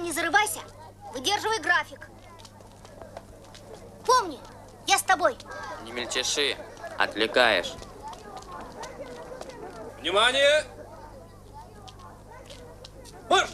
не зарывайся. Выдерживай график. Помни, я с тобой. Не мельчеши, отвлекаешь. Внимание! Марш!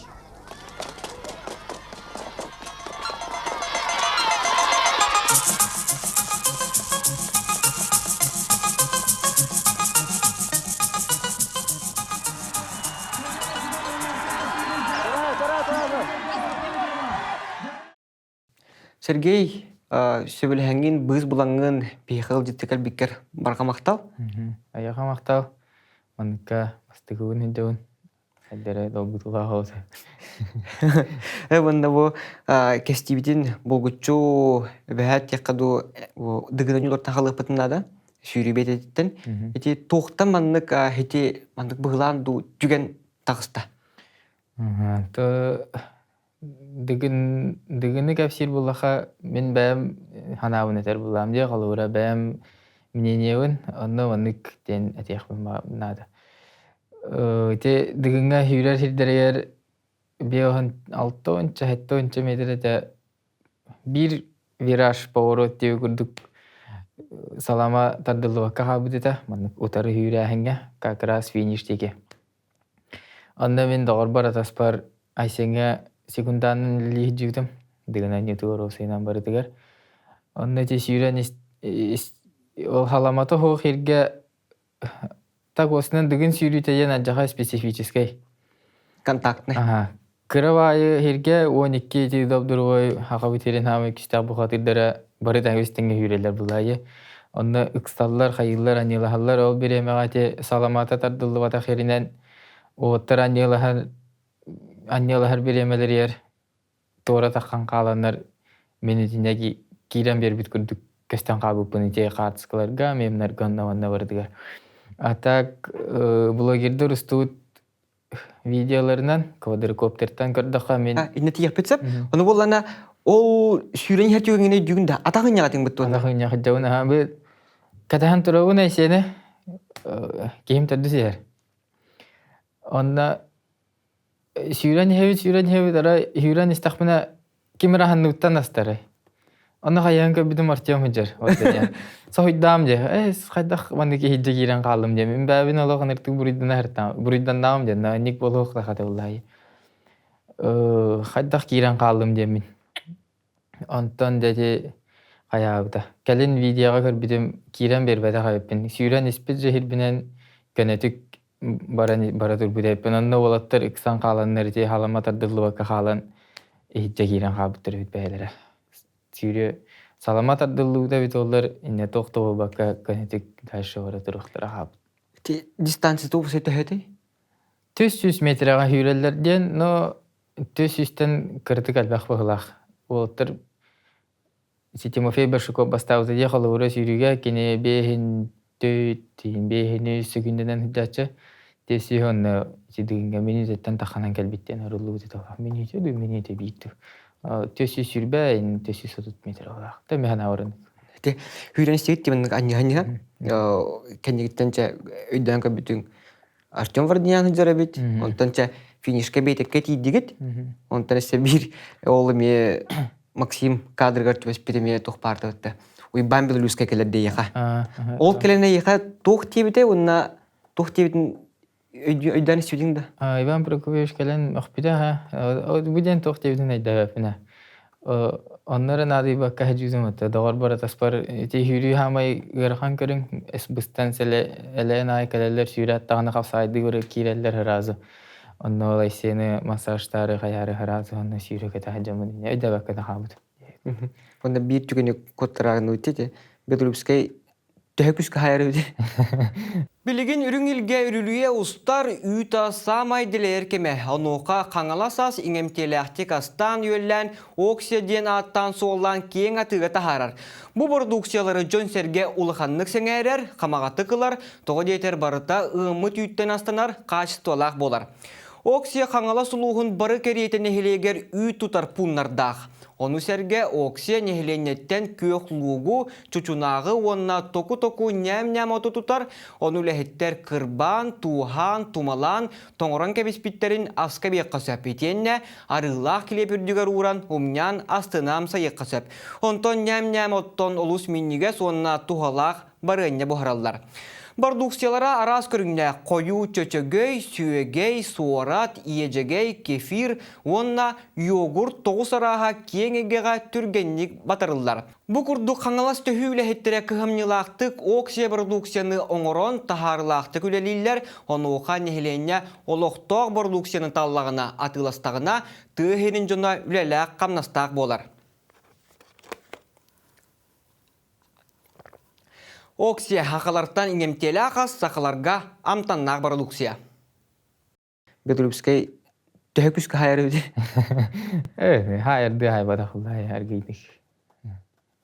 Сергей, сөбілхәңген бұз бұлаңын бейхал жеттекал бекер барға мақтал? Аяға мақтал. Маныққа бастығығын үндеуін. Әлдері долбытыға қаусы. Бұнда бұл кәстебетін болғытчу бәхәт яққаду дығынан үлорттан қалық бұтынада сүйрі бет еттен. Эти тоқтан маңнық бұғылан жүген тағыста. Дыгыны кәпсир бұлаға мен бәйім ханауын әтер бұлам де қалуыра бәйім мнениевін онны манық ден әтеқ бұнады. Дыгынға хүйрер хирдерер беуін 6-7 метр әті бір вираж поворот деу күрдік салама тардылы баққа қабыд әті манық ұтары хүйрер әхінге қақырас фиништеке. Онда мен дағыр бар атаспар айсенге секунданын лихи жүгдім. Дыгынан ютуғыр осыйнан бары дыгар. Онда те сүйрен ол халаматы хоқ ерге так осынан дыгын сүйрітейен аджаға специфическай. Контактны. Кыравайы ерге 12 тегдап дұрғой хақа бітерен хамы кістақ бұқатырдары бары тәңгістіңге хүйрелер бұлайы. Онда ұқсталлар, қайылар, анилахалар ол беремеғате саламата тардылы батақ ерінен оғыттар аннелахар беремелер ер тора таққан қаланар менетінеги кирен бербит күрдік көстен қабыппын ете қартысқаларға мемнар гонна бардыгар. Атак блогердер ұстуыт видеоларынан квадрокоптертан көрдіға мен... Иннеті яқпетсеп, оны болана ол сүйрен хәртеуіңіне жүгінді атағын яғатын бұтты оны? Атағын яғын жауын. Катахан тұрауын әйсені кейім тұрды сейер. Онда сүйрен хевит, ара сүйрен істақпына кемерахан нұттан астары. Онда қаян көбідің артиям хүджер. Соғыддам же, қайдақ маңды кейді кейрен қалым же. Мен бәбін олығын ұртық бұрыйдан дауым же. Ник болу ұқлақаты олай. Қайдақ кейрен қалым же мен. Онтан дәде қаяғыда. Кәлін видеоға көрбідім кейрен бербәді қайыппен. Сүйрен іспет жехілбінен көнетік бара турбудайпын. Онда олаттар ықсан қаланнар те халама тардылы баққа қалан ехетте кейрен қабыттыр өт бәйлері. Сүйре салама тардылы бит олар инне тоқтығы баққа көнетік дайшы бара тұрықтыра қабыт. Дистанция тоғы сөйті өте? 300 метрға хүйрелерден, но 300-тен кірдік әлбәқ бұғылақ. Олаттар Тимофей Баршуков бастауды де қалуыра сүйреге кене бейхін бейхіні сүгінденен хүддатшы. Десі онны сидігінге минутеттен тақанан кәлбеттен арылу өте тоға. Минуты бейтту. 400 сүрбәйін 430 метр олақ. Та механ ауырын. Хүйрен істегіт демін анья-анья. Кәнегіттенче өйден көбітің Артем Вардиян хүджара бет. Онтанча финишке бейтекке тейдігіт. Онтан әсе бір олыме Максим кадргар түбәс переме тоқпарды өтті. Уйбан білі үске келерде еға. Ол келеріне еға тоқ тебіде, онна тоқ тебетін өйдан істеудің да? Иван Прокофьевич келен ұқпиді, бұден тоқ тебетін әйді өпіне. Онлары нады баққа әжізім өтті. Дағар бара таспар, те хүйрі хамай ғырқан көрін, әс бұстан әләйін ай кәлелер сүйрі аттағаны қапсайды көрі кейрелер ғыразы. Онна олай сені массажтары қаяры ғыразы, онна сүйрі кәті әжімін. Өйді баққа да қабыды. Онда бір түгіне көттірағын өтті, Бедрупскай төһөкүскө хайрыды. Билигин үрүң илге үрүлүе устар үйта самай дилер кеме. Онуқа қаңаласас иңемтеләхтек астан үйеллән оксиден аттан соллан кең атыға тахарар. Бу продукциялары Джон Серге улыханнык сеңәрер, қамағаты қылар, тоғы дейтер барыта ұмыт үйттен астанар, қачыстуалақ болар. Оксия қаңала сулуғын бары керейтін нехелегер үй тұтар пуннардақ. Оны сәрге Оксия нехеленеттен көк лугу чучунағы онна току-току нәм-нәм оты тұтар, оны ләхеттер кырбан, тухан, тумалан, тоңыран кәбеспиттерін аска бейққа сөп етенне, арылақ келепірдігер уран умнян астынамса еққа сөп. Онтон нәм-нәм оттон олус минниге сонна тухалақ барынне бұхаралар. Бардуксиялара арас көріңне қою чөчөгөй, сүйегей, суарат, иежегей, кефир, онна йогурт тоғыз араға кеңегеға түргенник батарылар. Бұ күрдік қаңалас төхүйлі хеттері кығымнилақтық Оксия бардуксияны оңырон тахарылақтық үлелілер, оны оқа нехеленне олықтоқ бардуксияны таллағына атыластағына түйхерін жона үлеләқ қамнастақ болар. Оксия хақаларттан иңемтелі ақас сақаларға амтаннақ бардуксия. Бетулупскай төхөк бүскі хайыр өді? Хайырды хайбада құлда хайыр кейдік.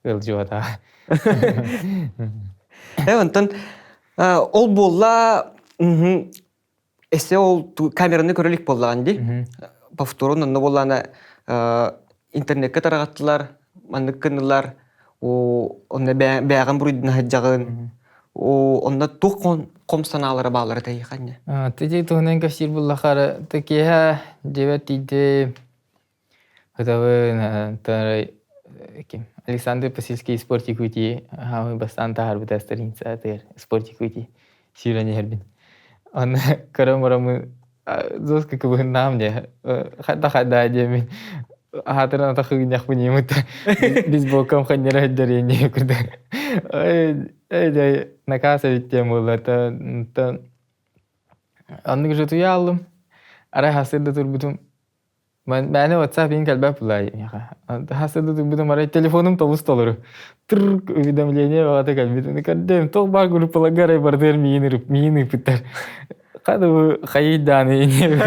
Өлжі бата. Онтан, ол болла, әсе ол камераны көрілік боллаған де. Повторын, онны болланы интернетке тарағаттылар, маңдық кынылар, онна бәғын бұрыдың хаджағын, онна тұқ қомсаналары бағылары тәйіқанне. Тәдей тұғынан көсір бұллақары тәкеға жебәт дейді ғытавын Александр Пасильский спортик өте ғамы бастан тағар бұтастыр инсатыр спортик өте сүйрәне әрбін. Оны көрім-ұрымы зоска көбігін намне қадда әдемін. Хатырына тақығын яқпын емітті. Біз болқам қаннері әддеріне күрді. Әйдәй, накаса біттем олы. Анның жүті ұялым. Арай хасырды тұр бұтым. Мәне WhatsApp ең кәлбәп бұлай. Хасырды тұр бұтым. Арай телефоным толыс толыры. Тұрк уведомление бағаты кәлбетім. Кәлдем, тоқ бар группаларға арай бардыр мейін үпіттер. Қады қайданы ене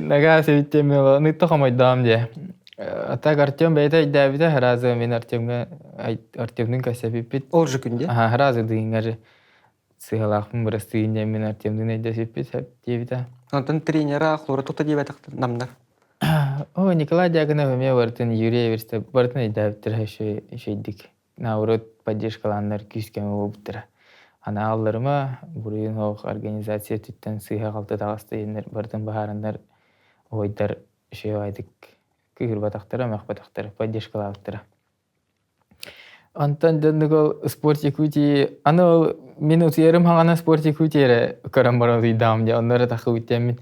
нагасы биттем оны тоқамайдам де. Так Артем бәйті айдабиді харазы мен Артемнің кәсәбі бит. Ол жүкінде? Харазы дегенғары сығалақпын бұрыстығын мен Артемнің айдасып бит дебіді. Онтан тренера қлора тоқта дебі атақты намдар? Николай Дягонов өме бартын Юрий Эверсті бартын айдабіттір шейдік. Наурот поддержкаландар күскемі болыптыра. Ана алларыма бұрыйын оқ организация түттен сыйға қалты тағасты енер бардың бағарындар ойдар шеу айдық күйір батақтары, мақ батақтары, поддержкалауыттары. Антан дәндік ол спортик өте, аны ол минут ерім хағана спортик өтері көрім бар олы дамде, онлары тақы өтемін.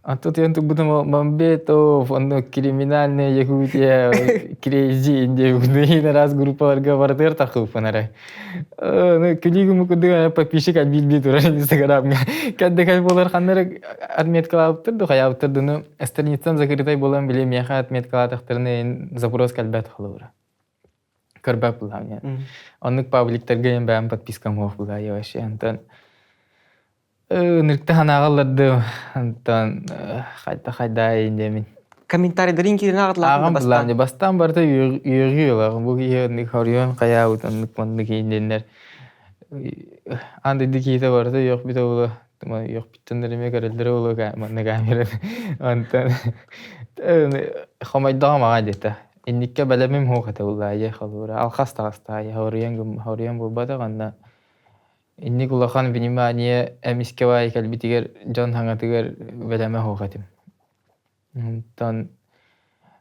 Антот ентік бұдым ол Мамбетов, оны криминальный ек өте, крейзи инде өкінді раз группаларға бардыр тақы өпінары. Күлігі мүкіндігі подписчик әлбейт ұрар инстаграмға. Кәдді кәл болар қанлары отметкала өптірді, қая өптірді. Страницам закрытай болан білем, яқа отметкала тақтырны запрос кәлбәт қылы ұры. Көрбәп бұлам. Онық пабликтерге ең бәм подпискам оқ бұла еваши. Нұркті ханағаларды, қайда ендемін. Комментарийдерін керін ағытлағын бастан? Бастан барда үйіргі олағын. Бұл кейінік хорион қая ұтанлық маңды кейінденлер. Андайды кейті барда еқ біті олы. Еқ біттіндіріме көрілдері олы маңды камерын. Қомайдыға маға дейті. Инникке бәлемем хоқаты олай қалуыра. Алқаста-қаста хорион болбады ғанда. Инник улахан внимание әміске бай кәлбетігер жан хаңатығыр бәлеме хоқатым. Онтан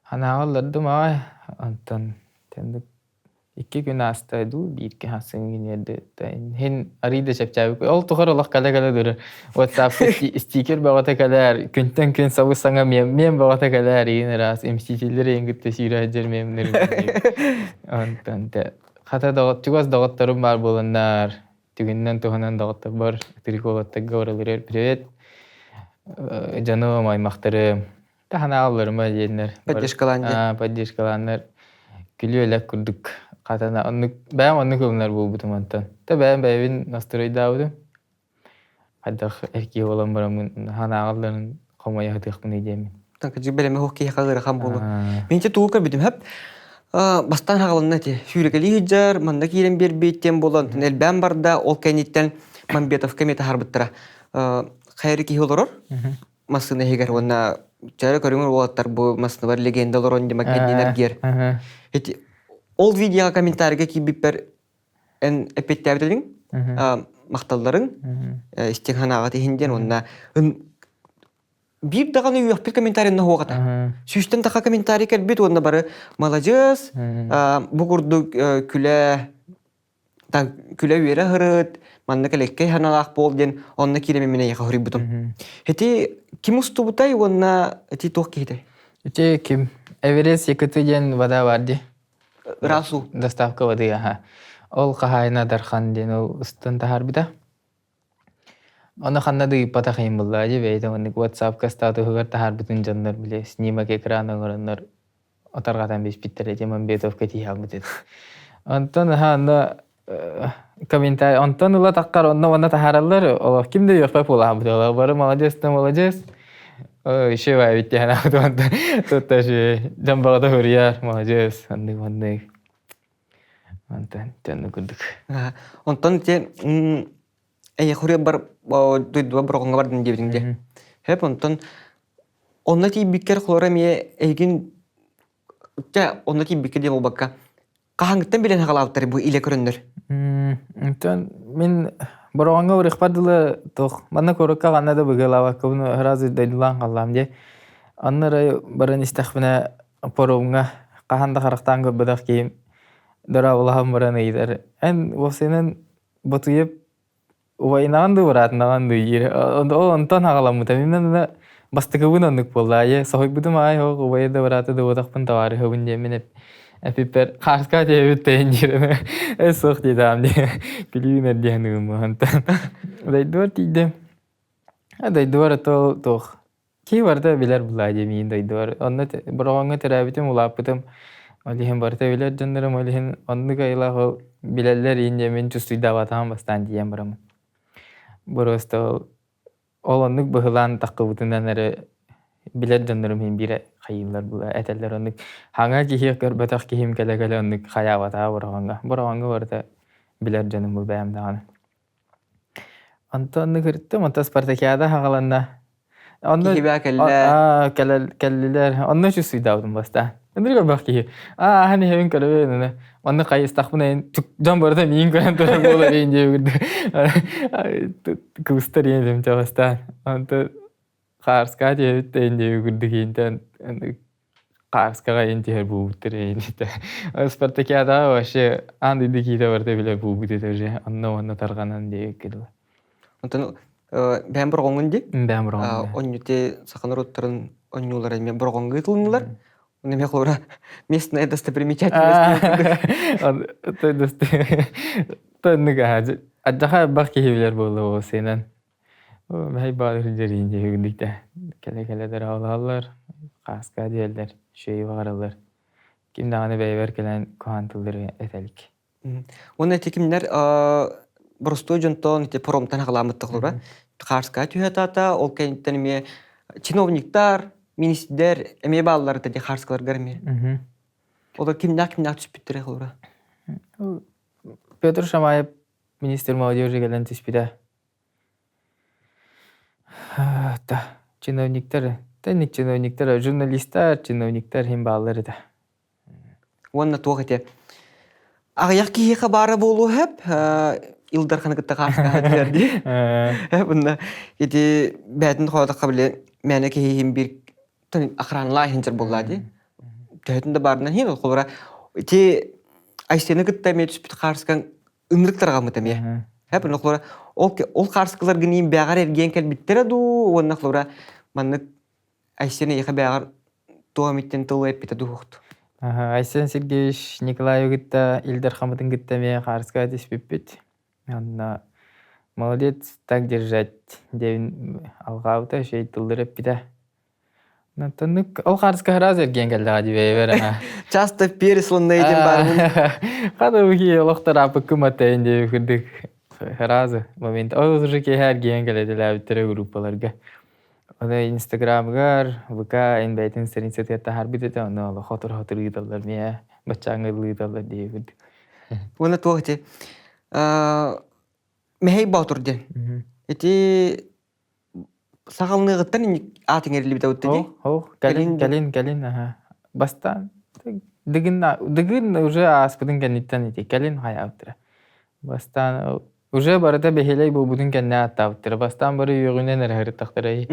ханағаларды мағай. Онтан тәндік икке күн астайды, бейірке хасыңын ерді. Хен арыйды шәпчәбі. Ол тұғыр олақ кәлі дұры. WhatsApp стикер бағата кәлер. Күнтен күн сабы саңа мен бағата кәлер. Еген рас. Мстителер енгітті сүйрі әдер мемнер. Онтан қата чугас дағаттарым бар болындар. Түгіннен тұғынан дағаттар бар. Триколаттағы оралырыр. Привет. Жаным аймақтары. Ханағаларыма дейінер. Поддержкаландар. Күлі өләк күрдік. Қатана бәйім онны көбінер бол бұтым антан. Бәйім бәйбін настыройды ауды. Қаддақ әрке olan барамын. Хана ағаларын қомай ағытықпын едемін. Танка жүбелеме хоқкей қағыры қам болу. Менше туғы көрбедім әп. Бастан ағалынна те. Сүйрекелі хиджар, манда кейлен бер бейттен болан. Әлбән барда ол кәнеттен Мамбетов кәметі харбыттыра. хайры ки олорор. Масына хигер онна чара көрүңөр болаттар бу масына бар легендалар онди макендинер гер. Эти ол видеога комментарийге кибиппер эн эпеттебитин макталларын истиханага тиһинден онна бир даганы юяк бир комментарийны хугата. Сүстен така комментарий келбит онна бары молодец. Бу курду күлә үере хырыт. Манна келекке ханалак болден онна киреме мене яка хурибутум. Эти ким устубутай онна эти тох киде. Эти ким Эверест Екатерин вода варди. Расу. Доставка воды, ага. Ол кахайна дархан ден ол устан тахарбита. Оны ханна ды пата хайм булла же бейте онник WhatsApp ка статус гар тахарбитун жандар биле снимок экраны горнор отаргатан беш биттер жеман бетов кати хабытет. Антон ханна комментарий Антон ула таккар онна тахараллар ол кимде ёкпай була бу бары молодец. Еще вай битте хана антон тотташи жамбагда хурияр молодец андык. Антон тәнне күрдүк. Онтон те эйе хуре бар дуйдуа бұрғынға бардың дебдіңде. Хеп онтон онна tii биккер хлора мие эйгин онна tii биккер деп олбакка қахаңыттан билен хағалауттары бұл иле көріндір. Онтон мен бұрғынға ұрық бардылы тоқ. Манна көрікка ғанна да бұғылава көбіні разы дайдылан қалам де. Аннары барын істіқпіне поруңға қаханда қарақтан көрбедақ кейім. Дора олағым баран өйдер. Ән осының бұтыйып Уайнанды быратнанды ир. Онтон хагаламыта. Мен бастыгыбын оннык болду. Ае сохойбудум ай хог уайда бараты да одакпын товары хобун демен эпипер харска дебит тенжирен. Сох дедам де. Билинер дегеним онтон. Дайдуар тиде. Дайдуар тох. Ки барда билер булай мен дайдуар. Онны бұрғанға терабитим улаппытым. Олихин барта билер жандарым олихин онны кайла билерлер инде мен чувствуйда ватам бастан дием барамын. Просто ол оннык быһылан таккыбытынан эре билер жандарым хин бире хайылар була этелер оннык хаңа кихи көрбөтөк кихим келе оннык хаябата бурганга барта билер жаным бу бәм даганы. Антонны кыртты монта спартакиада хагаланна. Онны келлер онны чусуйдаудым баста. Эндрге бакки. Хани хевин көрөбүнө. Онны кай стахмына жан барда мин көрөн турат боло энде үрдү. Кустар эндем чагастан. Анты Карска дебит энде үрдү кинтен Карскага энде бууттер энде. Спартакиада вообще анды дикиде барда биле буубуте же. Онно тарганан деп келди. Онтон бәм бургоңунди? Бәм бургоң. Оннуте саканароттарын оннулар эме бургоңгы тылынылар. Он имеет хлора местная достопримечательность. То нигде. Аджаха бахки хивлер было сенен. Май бадыр жеринде үгдикте. Келе даралалар, каска диелдер, шей баралар. Кимдаганы бейбер келен квантылдыр этелик. Оны текимдер просто жонтон те промтан халамытты хлора. Каска түйатата, ол кенттен ме чиновниктар министр эме баллары да харскалар гарме. Олар кимдак түшүп биттире хлора. Петр Шамаев министр молодежи келен түшпиде. Чиновниктар, журналисттар, чиновниктар хим баллары да. Онна тоғыте. Ағаяқ кейі қабары болу хеп, Илдар қанықытта қарсыға дерді. Бұнда, еті бәтін қойдық қабілі мәне кейі хим бір ақранлай хинчер болады. Тәйтінде барынан хин ол қолыра. Те айстені күтті ме түспіті қарсыған үміріктарға мұтаме. Бұнда қолыра ол қарсықылар гінейін бәғар ерген кәлбіттері ду. Онна қолыра манны айстені еқі бәғар туаметтен тылы әппеті дуғықты. Айсен Сергеевич Николаев гитта Илдар Хамытын гиттаме қарсыға түспеппет. Молодец, так держать. Девин алғаута шей тылдыр әппеті. Ол қарсыға раз ерген кәлді ғадибей Часто пересланны еден бармын. Қады бүке олықтар апы күматта енде күрдік разы момент. Ол ұзыры кей әрген кәледі ләбіттері группаларға. Ода Инстаграмгар, ВК, энбайтын страницатетта харбитете, оны олы хотыр ыйдалар, мия бачаңы ыйдалар дейбід. Оны тоғыте. Мехей баутыр ден. Эти сагалныгыттан атын эрили бит өттү. Калин, ага. Бастан, дыгын уже аспыдын кенниттен ити, калин хаяуттыра. Бастан, уже барыта бехелей бубудун кенне аттауттыра. Бастан бары үйгүнен эрхырыттактыра.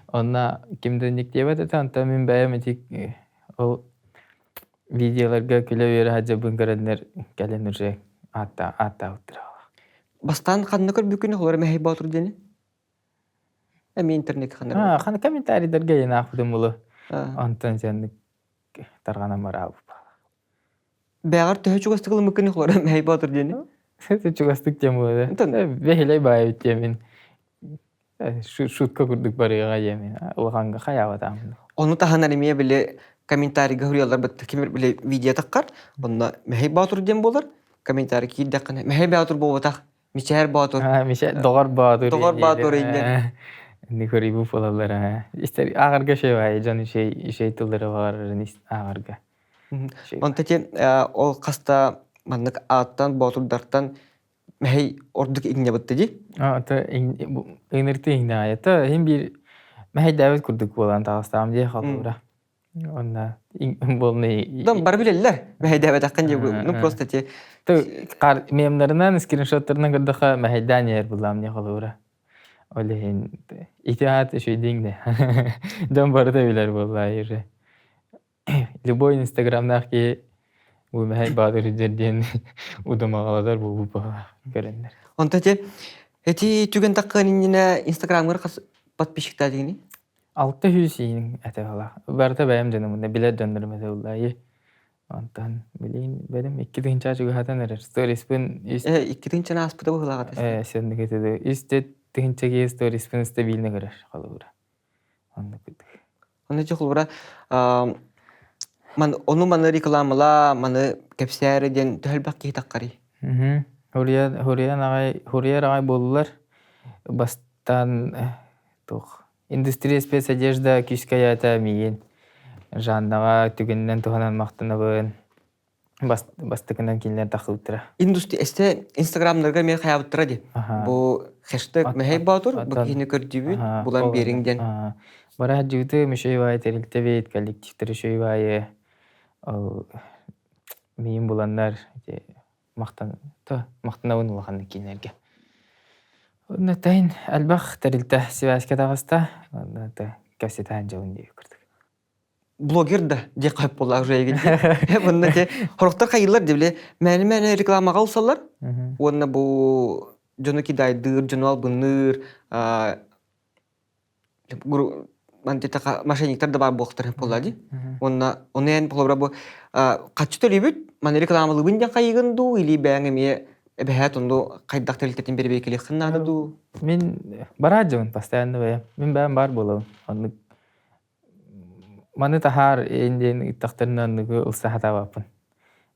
Онна кимден диктебет это, онта мен бәйем этик, ол видеоларга күлө бері хаджабын көрөннер калин уже аттауттыра. Бастан ханна көрбүкүн олар мехей батыр дени. Эми интернет ханна. Хана комментарийлерге ена акудум булу. Онтан сенник таргана марабы. Бәгәр төһө чугастыгыл мөкүн олар мехей батыр дени. Чугастык тем булу. Бехелей бай темин. Шутка курдук барыга емин. Улганга хаябатам. Onu tahanan emeye bile komentari gahuriyalar battı kimir bile video takkar. Onunla mehey batur diyen bolar. Komentari ki dakikane mehey batur boğatak. Mişer batur. Mişer doğar batur. Doğar batur ingen. Nikori bu falalar. İster ağırga şey var. Canı şey tılları var. Ağırga. Onta ki o kasta manlık ağıttan batur darttan mehey orduk igne battı di. Ta inirti igne ayata. Hem bir mehey davet kurduk bolan tağıstam diye kaldı. Onda bolne. Dam bar bilirler. Mehey davet akkan diye bu. No prosta ki. Memlerinden screenshotlarından gördük meheyden yer bulam diye kaldı. Olehin itihat şey dinle. Dam barda bilir vallahi. Любой Instagram'daki bu mehey badır diyen udumağalar bu görenler. Onta ki eti tügen takkan yine Instagram'ı patpişikta diyeni. 600 yiyin ete valla. Barda benim canımda bile döndürmedi vallahi. Ondan bileyim benim 2 dinçe çocuk hatan erer. Stories pun 2 dinçe aspıda bu hılagat. Sen de getedi. İşte dinçe ge stories pun stabilne görer kalır. Onda kutuk. Onda çok olur. Onu manı reklamla, manı kapsayar diyen tühelbak ki takkari. Huriye rağay bollar. Bastan индустрия спецодежда кишкаята миин жаннага түгеннен туханан мактанабын бастыкынан кинилер такылтыра. Индустрия эсте Instagram'larga мен хаябыттыра ди. Бу хэштег мехей батур, бу кини көрдүбүт, булан бериңден. Бара жыты мишей бай терилтебет коллективтер шей бай. Миин буландар мактанабын улган кинилерге. Нэтайн албах терилте сибаска тагыста. Кассетан жауын деп көрдік. Блогер да де қойып болар жайгын. Бұнда те хорықтар қайылар дебле. Мәні рекламаға алсалар. Онна бұл жоны кидайдыр, жоны албыныр. Мошенниктер да бар болықтар болады. Оны ән болабыра бұл қатшы төлебет. Мәні рекламалы бұнден қайығынду, или бәңіме бәхәт онды қайдақ тәрілтетін бербей келек қыннаны ду? Мен бара жауын постоянно бәйім. Мен бәйім бар болауын. Маны тахар енден иттақтарынан ұлса хата бапын.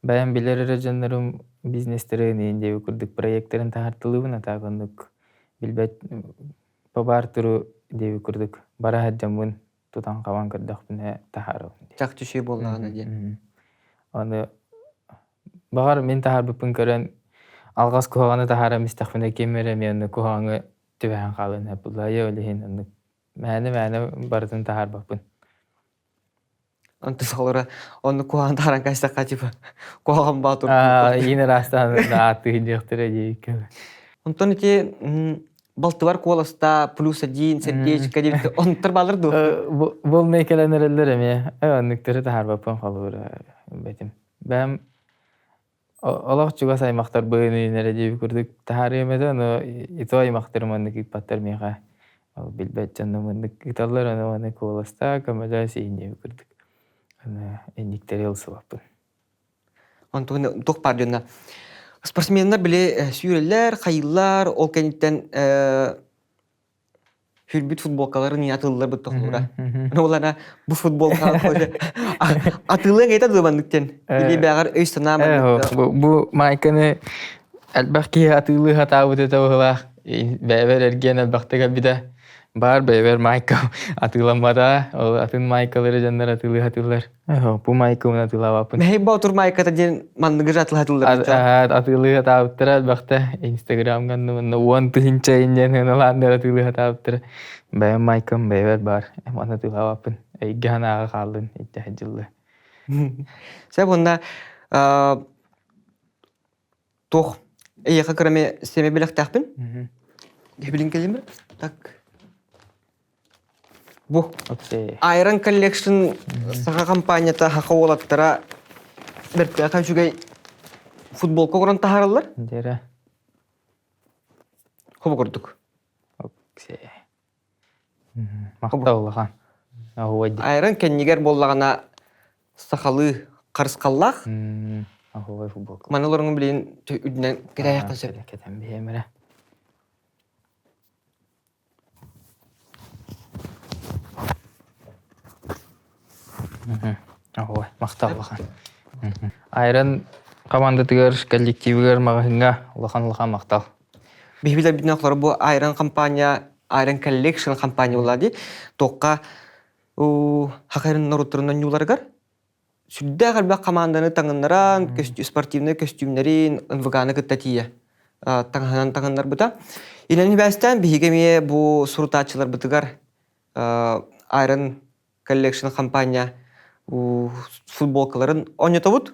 Бәйім білер жандарым бизнестерін енде өкірдік проекттерін тахартылығын атағындық. Білбәт бабар тұру деп өкірдік. Бара хаджамын тұтан қаван кірдік біне тахару. Чақ түшей болағына ден. Оны бағар мен тахар бұпын көрін алғас куханы тахара мистақпына кемері мен куханы түбән қалын әпілайы өліхін. Мәні бардың тахар бапын. Онты солара оны куханы тахаран кәстаққа жіпі кухан батыр. Ені растан аты жектірі дейкі. Онтон ете балты бар коласта плюс 1, сердечко деп онтыр балыр ду. Бұл мекеленер әлдер әме. Онықтыры тахар бапын қалыр бәтім. Бәм Олақ чуға саймақтар бұйыны енері деп көрдік. Тахары емеді, оны ито аймақтар мұндық иппаттар меға. Білбәт жанны мұндық италар, оны коласта көмәлі сейін деп көрдік. Әндіктері ұлсы баппын. Онтығын тоқ бар жонна. Спортсменлер біле сүйрелер, қайылар, ол кәнеттен хүрбіт футболкаларын атылылар бұд тоқылыра. Олана бұ футболка атылың еті дұбандықтен. Біле бәғар өйстана маңдықты. Бұ майканы әлбәқке атылы хатабыды тауғылақ. Бәбер әрген әлбәқтіға біді Бар бэйбер майка атыламада, ол атын майкалары жандар атылы атылар. Бу майка уна атылабапын. Мехей баутур майката ден манныгы жатыл хатылар. Атылы атаптыра бакта Инстаграмган нуна уан тыһынча инжен хыналандар атылы атаптыра. Бэйбер майкам бэйбер бар. Мана атылабапын. Эйгана калдын итте жылы. Сәп онда тох эйяка кыраме семе белек тахпын. Гебилин келемер? Так. Бу Окей. Iron Collection саха компанията хака олаттара берпе качугай футболка коран тахаралар. Дера. Хоба көрдүк. Окей. Мактаулган. Ахуй. Iron кеннигер боллагана сахалы карыскаллах. Ахуй футболка. Маналарың билен үднен кирая кылсып. Кетем бемере. Ахуй, мактаулган. Айран командатыгар, коллективигар магынга улахан мактал. Бихбилер битнахлар бу Iron компания, Iron Collection компания булади. Токка хакарын наруттарынан юларгар. Сүддә галба команданы таңыннаран, спортивный костюмнарын, НВГ-ны кыттатия. Таңыннар бута. Илени бәстән бихигеме бу суртачылар бутыгар Iron Collection компания футболкаларын ойнатабыт.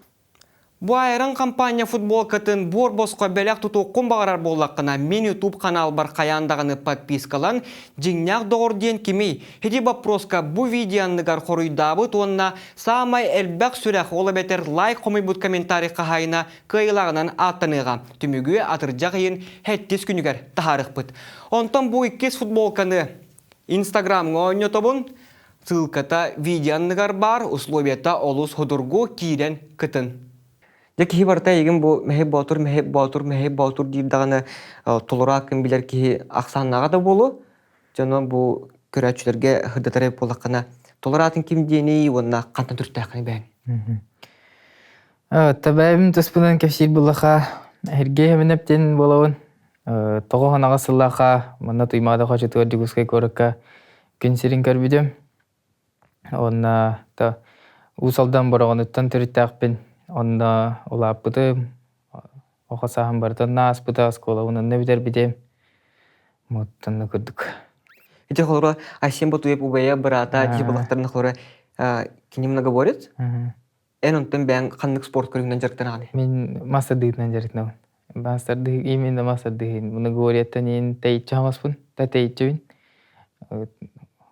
Бу Iron компания футболкатын бор босқа бәләк туту құмбағарар боллаққына мен YouTube канал бар қаяндағыны подпискалан жиңняқ доғырден кемей. Хеди вопроска бу видеоныгар хоруйдабыт онна самай әлбәк сүрәқ олы бәтер лайк қомай бұд комментарий қағайына кыйлағынан аттаныға. Түмігі атыржақ ең хәттес күнігер тахарық бұд. Онтан бу иккес футболканы Instagramға ойнатабын. Ссылката видеоныгар бар, условията олус ходургу кирен кытын. Деки барта егін бұл мәхеп баутур дейдіғаны толыра кім білер ки ақсаннаға да болу. Жаны бұл көрәтшілерге ғырдатары болаққана толыратын кім дейіне онына қантан түртті ақыны бәйін. Табайым тұспынан кәпсер бұлаға әрге әмін әптен болауын. Тоғы ғанаға сыллаға мұнна тұймағда қачы тұғыр жүгізгай көрікка күнсерін көрбедім. Онна ұсалдан бұрағын ұттан түртті ақпен. Онна олап бұдым, оқасағын бардын наас бұда скола, онын нәбідер бідем. Мұттанны көрдік. Эти холора асем бутуеп убая брата жибалақтарын холора кені много борец. Эн онтан бәң қандық спорт көрігінен жарықтан ағаны? Мен мастер дығытынан жарықтан. Мастер дығық, именно мастер дығын. Мұны говореттен ең тәйітші амаспын, тәйітші бін.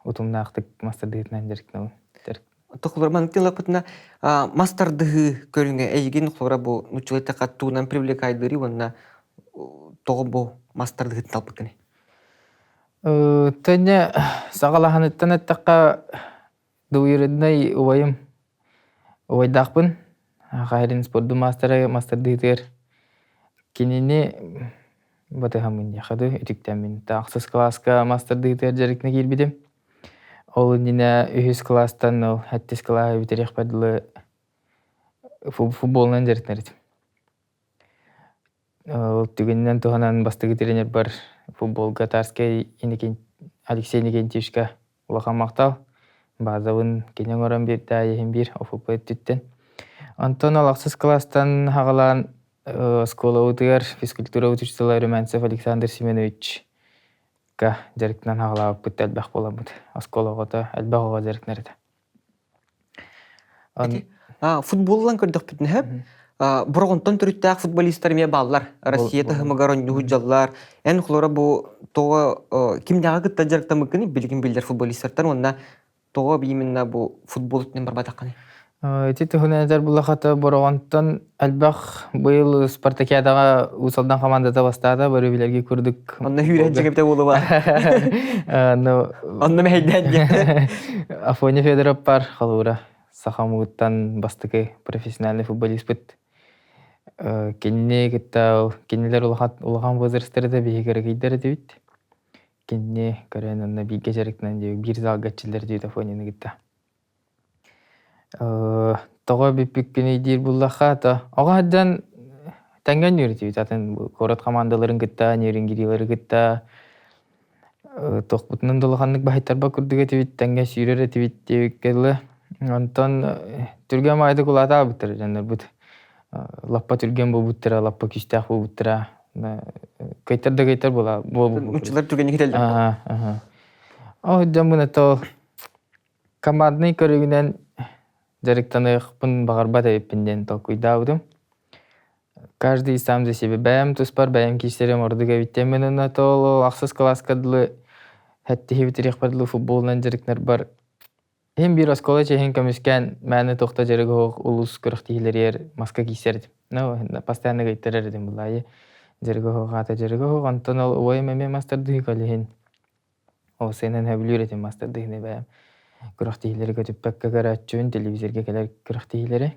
Утымна ақтық мастер дығытынан жарықтан. Тохлор мантин лапытна мастардыгы көрүнгө эйген хлора бу нучулайта каттуунан привлекайдыри онна того бу мастардыгы талпыкыны. Тәне сағалаханыттан әттаққа дуйырыднай уайым уайдақпын. Қайрын спорду мастардыгытыр. Кенені батығамын яқады үтіктәмін. Тақсыз класска мастардыгытыр жарықны келбедім. Ол нина үхіс кластан, ол әттес класса бітерек бәділі футболынан жарықтан ретім. Ол түгеннен туғанан бастығы тренер бар футболға тарскай Алексей Никентьевичка улақан мақтал. Базауын кенен оран бір дайын бір офупы түттен. Антон олақсыз кластан хағалан скола ұтығар физкультура ұтышсылар Румянцев Александр Семенович. Ка жарықтан ағалап бұтты әлбәқ болам бұд. Осколағыда әлбәқ оға жарықтан әрді. Футболлан көрдік бітін әп. Бұрғынтан түріттәк футболистар ме баллар. Россия тағымығар оңығы жаллар. Ән құлора бұл тоғы кімдегі күтті жарықтан мүмкіні білген білдер футболисттар. Онна тоғы бейімінна бұл футбол үтінен бар бадаққаны. Титі хүнәдер бұлақаты бұрғынтан әлбәқ бұйыл Спартакиадаға ұсалдан командада бастады. Бөрі білерге көрдік. Онна үйрен жеңіпті болу бар. Онна мәйден жетті. Афоня Федоров бар қалуыра. Сақамуыттан бастықы профессиональный футболист бұд. Кеннелер ұлған возрастырды бейгері кейдері дейбіт. Кенне көрен онна бейге жарықтан дейбі бір залғатчылар дейбіт Афоняны кетті. Тоға беппік күні дейір бұллаққа. Оға әдден тәңген үйір дейбіт. Атын корот командаларын кетті, нерін керейлері кетті. тохпутунан долоханнык бахайтарба курдуга тибит тенге сүйрere тибит дебеккеле. Онтон түрген майды кулата буттар жандар бут. Лаппа түрген бу буттара, лаппа күстах бу буттара. Кайтар да кайтар була. Учулар түрген хирелдер. Ага. О, жамбына то командный көрүгүнен жарыктаных пун багарба тепинден то куйдаудым. Каждый сам за себя. Бәйәм туспар, бәйәм киштерем ордыга биттемен на то аксыз класскадлы хәтти хибитерих барлы футболнан жарыктар бар. Hem bir oskola çehin kömüsken мәне тохта жарыгы улус көрөктилер маска кисерди. Ну, постоянно гайтерердим булай. Жарыгы гата жарыгы антон ол ой меме мастарды калehen. О сенен хәблүретим мастарды не бәйәм. Көрөктилер көтүп карачун телевизорга келер көрөктилер.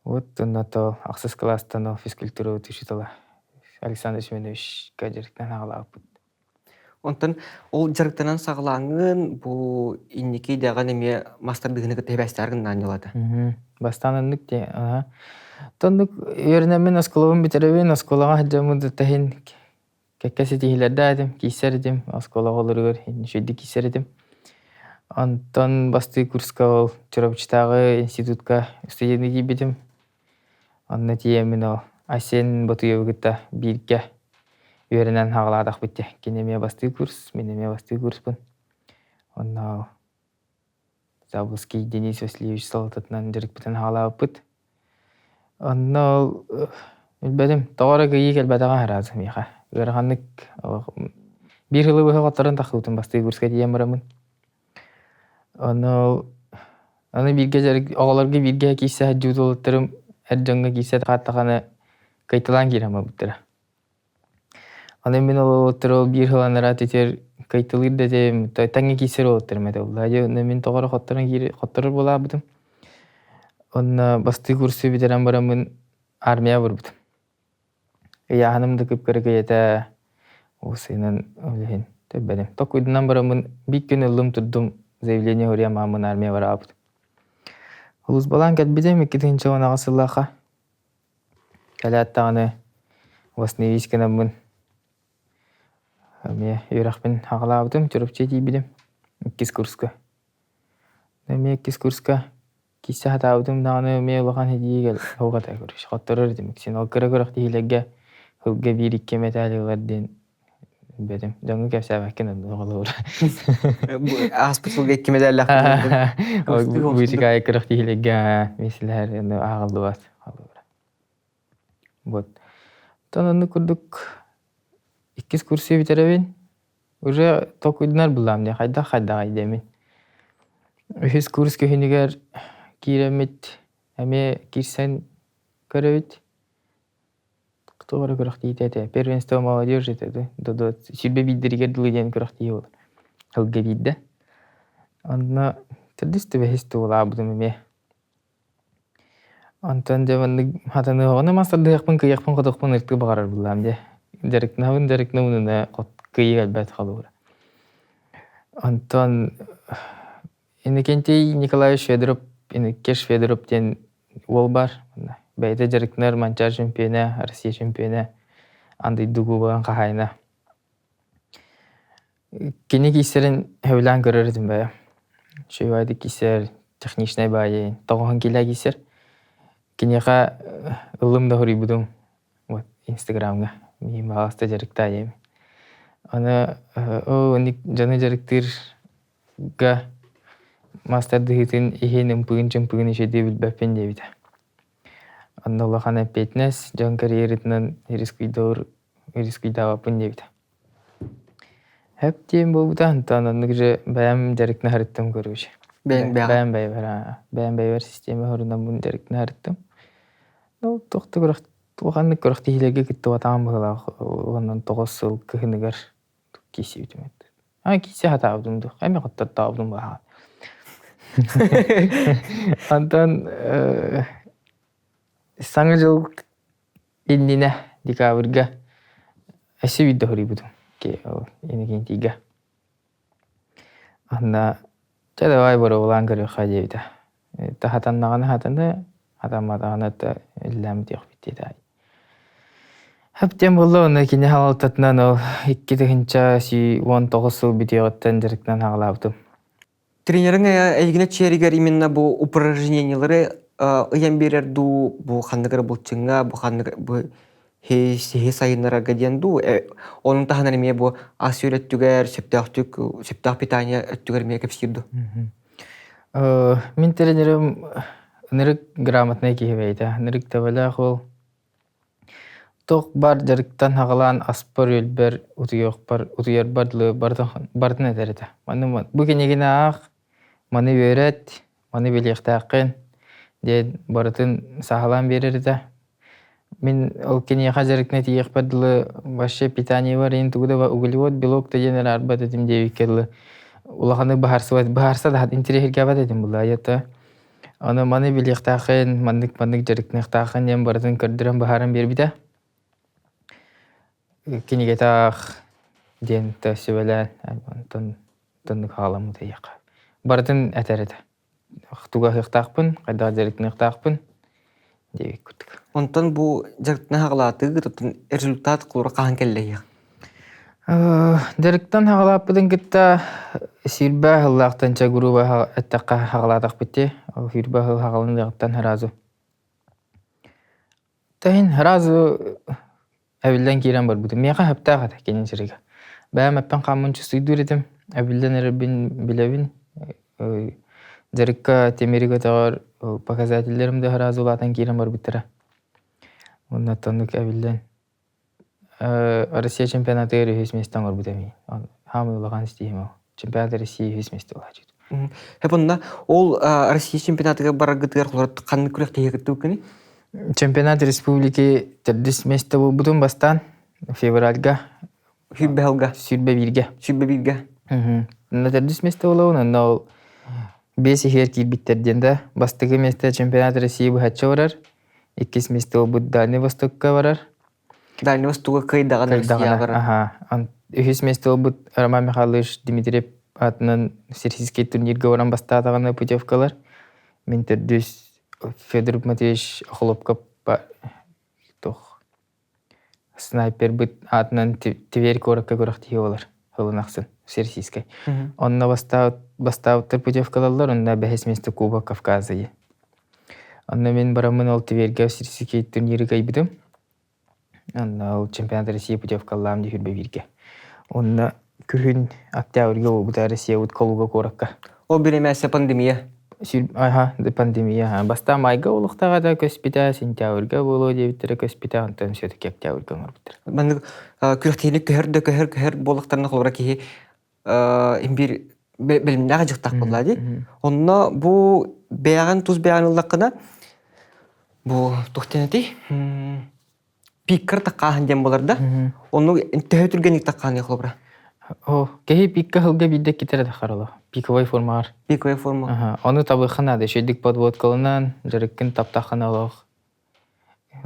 Вот на то аксыз класстан физкультура утушитала. Александр Семенович кадиртен агалап. Онтон ол жарыктанан саглаңын бу инники даган эме мастардыгыны кытебастаргын нанылады. Бастанындык те. Тондук өрнөмүн осколовун битеребин, осколага жамыды тахин кеккеси тихилерде адым, кисердим, осколага олоргор шөйдү кисердим. Антон басты курска ол чоропчтагы институтка студент дибидим. Анна тиемин ол асен ботуебүгүтта бирге үйренен хагаладак битте. Кинеме басты курс, менеме басты курспун. Онна Забылский Денис Васильевич Салататынан жарык битен хагалап бит. Онна билбедим, тоора гыйы келбедага разы миха. Өрганнык бир жылы быга каттарын такыбытын басты курска дием барамын. Аны бирге жарык агаларга бирге кийсе жудулуттарым әджаңга кийсе каттаганы кайталан кирема буттара. Аны мен ол бир жыланара тетер кайтылыр дедем, таңга кийсер олуттар мете. Улай мен тогора коттырыр була бутум. Онна басты курсы битерен барамын армия барбытым. Яханымды көп көрөгөйөтө осынын өлөһүн төбөдүм. Токуйдунан барамын бик күн ылым турдум, заявление өрөм амын армия барабыт. Улус балан кетбидем 2-нче агасыллаха. Калаттаганы Восневисканамын. Ме юрахпен хагалабытым, чурупче дибидим. 2 курска. Ме 2 курска кисе хатабытым даганы ме улахан хедиегел хогата көрүш. Хоттырыр дим. Сен ал көрөк дилеге хылга бир 2 металлыгарден бедим. Жаңы кепсәбәккен оголор. Аспиталга 2 медаль Бу биргә көрөк дилеге мисләр агылды бас. Вот. Тананы күрдүк 2 курсы битеребин. Уже токуйдунар булам де хайда айдемин. 3 курс көнүгөр киремит, эме кирсен көрөбүт. Кто көрөк дейт, первенство молодежи деди. Додо сибе биддерге дилген көрөк дейт болот. Хылга бидде. Анда тедисте бехисте болабыдым эме. Антон жаманды хатаны оны мастарды якпын кодокпун эртке багарар булам де. Директнавын кыйы албат халура. Антон Иннокентий Николаевич Федоров, Иннокеш Федоров тен ол бар. Бәйті жарықтынар манчар чемпионы, Россия чемпионы, андай дугу болған қағайына. Кені кейсерін өйлән көрірдім бәй. Шөйвайды кейсер, техничный бәйін, тоғын келі кейсер. Кенеға ылым да хұрый бұдым Инстаграмға. Мен бағасты жарықта ем. Аны жаны жарықтырға мастарды хитин ихенім пүгін шеде білбәппен дебіді. Анда олақаны петнес, жан карьеритінен ирискүйдауапын дебіді. Хәп дейін бұл бұда, антанындық же бәйім жарықтың харыттым көргіші. Бәйім бәйбәр система хорынан бұн жарықтың харыттым. Тоқты көріқті, оғанды көріқті хилеге күтті ватаған бұғыла, оғандан 9 сыл көхінігер кесе үтім етті. Кесе хата абдымды, әме қоттарда абдым бағаған. Антон саңы жыл еліне декабрға әсі үйді хұрый бұдым. Енеген тиге. Анда жадавай бұры олан көрі қадебді. Хатаннағаны хатанды, хатанмадағаны әлләмі тек біттеді. Хаптем болла оны кине халалтатынан ол 2-нче си 19 сыл битиоттан директан хагалаптым. Тренерың элгине черигер именно бу упражнениялары ыян берер ду бу ханныгар булчыңга бу ханныгар бу хе сайыннара гаден ду onun таханар ме бу ас үйрөттүгөр септак питание өттүгөр ме кепсирду. Мин тренерым нырык грамотный киһибейта. Нырык табалах ол тох бар директан хагалан аспар өлбер утуяр барлы бардын этерите. Маны бу кенегине ах маны өйрөт, маны билектакын ден бартын сахалан берерде. Мин ол кенеге хажарыкны тиек барлы вообще питание бар ин тугда углевод, белок деген арбат этим дебикеле. Улаханы бахарса да интерес габат этим була ята. Аны маны билектакын, мандык жарыкны тахын ден бартын көрдүрөн бахарын бербиде. Кенеге тах ден төсөбелен тоннык халамы таяк. Бардын әтереді. Туга хыктакпын, кайда жарыкны хыктакпын дебек күттүк. Онтон бу жарыкны хагалаты тотун результат кулура кахан келлея. Жарыктан хагалаппыдын кытта сирбә хыллактанча груба әттәккә хагалатак битте. Сирбә хыл хагалындыктан харазы. Тәһин харазы әбилдән кирән бар бутым. Мега хаптага да кенен жирге. Бәм әппән камынчы суйдыр идем. Әбилдән эрбин билебин. Жарыкка темериге тагар показательлерим да харазы улатан кирән бар биттера. Онда тоннык әбилдән Россия чемпионаты рейс местан бар бутами. Хамы улаган стием. Чемпионат России рейс месте улачыт. Хепонда ол Россия чемпионатыга барагытыр кулура канны күрәк тегеттү кени. Чемпионат республики тердис месте бутун бастан февральга Хүббелга, сүрбе бирге. Сүббебилга. На тердис месте улауна но беси херки биттерденде бастыгы месте чемпионат России бухача барар. 2 месте бут Дальний Востокка барар. Дальний Востокка кайдаган Россия барар. Ага. 3 месте бут Роман Михайлович Дмитриев атынан всероссийский турнирге баран бастатаган путевкалар. Мен тердис Федор Матвеевич Хлопков тох снайпер бит атынан Тверь коракка көрөктү болар. Хылынаксын всероссийский. Онна бастауттар путевкалар, онда 5 месте Куба Кавказа. Онна мен барамын ол Тверьге всероссийский турнирге айбыдым. Онна ол чемпионат России путевкаларым жүрбе бирге. Онна күн октябрьге бута Россия ут Калуга коракка. Ол биремесе пандемия. Пандемия. Баста майга улуктага да көспита, сентябрьге боло дебиттер көспита, антон все-таки октябрьге барбыттыр. Мен күрәктене көһөр болуктарына кулура ки имбир билимдәге жыктак булла ди. Онна бу бәяган туз бәянлыкына бу тохтенети пиккер таккан дем боларда. Оны төһөтүргәнлек таккан кулура. Кеһи пикка хылга бидде китер да харала. Пиковой форма. Пиковой форма. Аны табыхана да шедик подводкалынан жарыккын таптахана алах.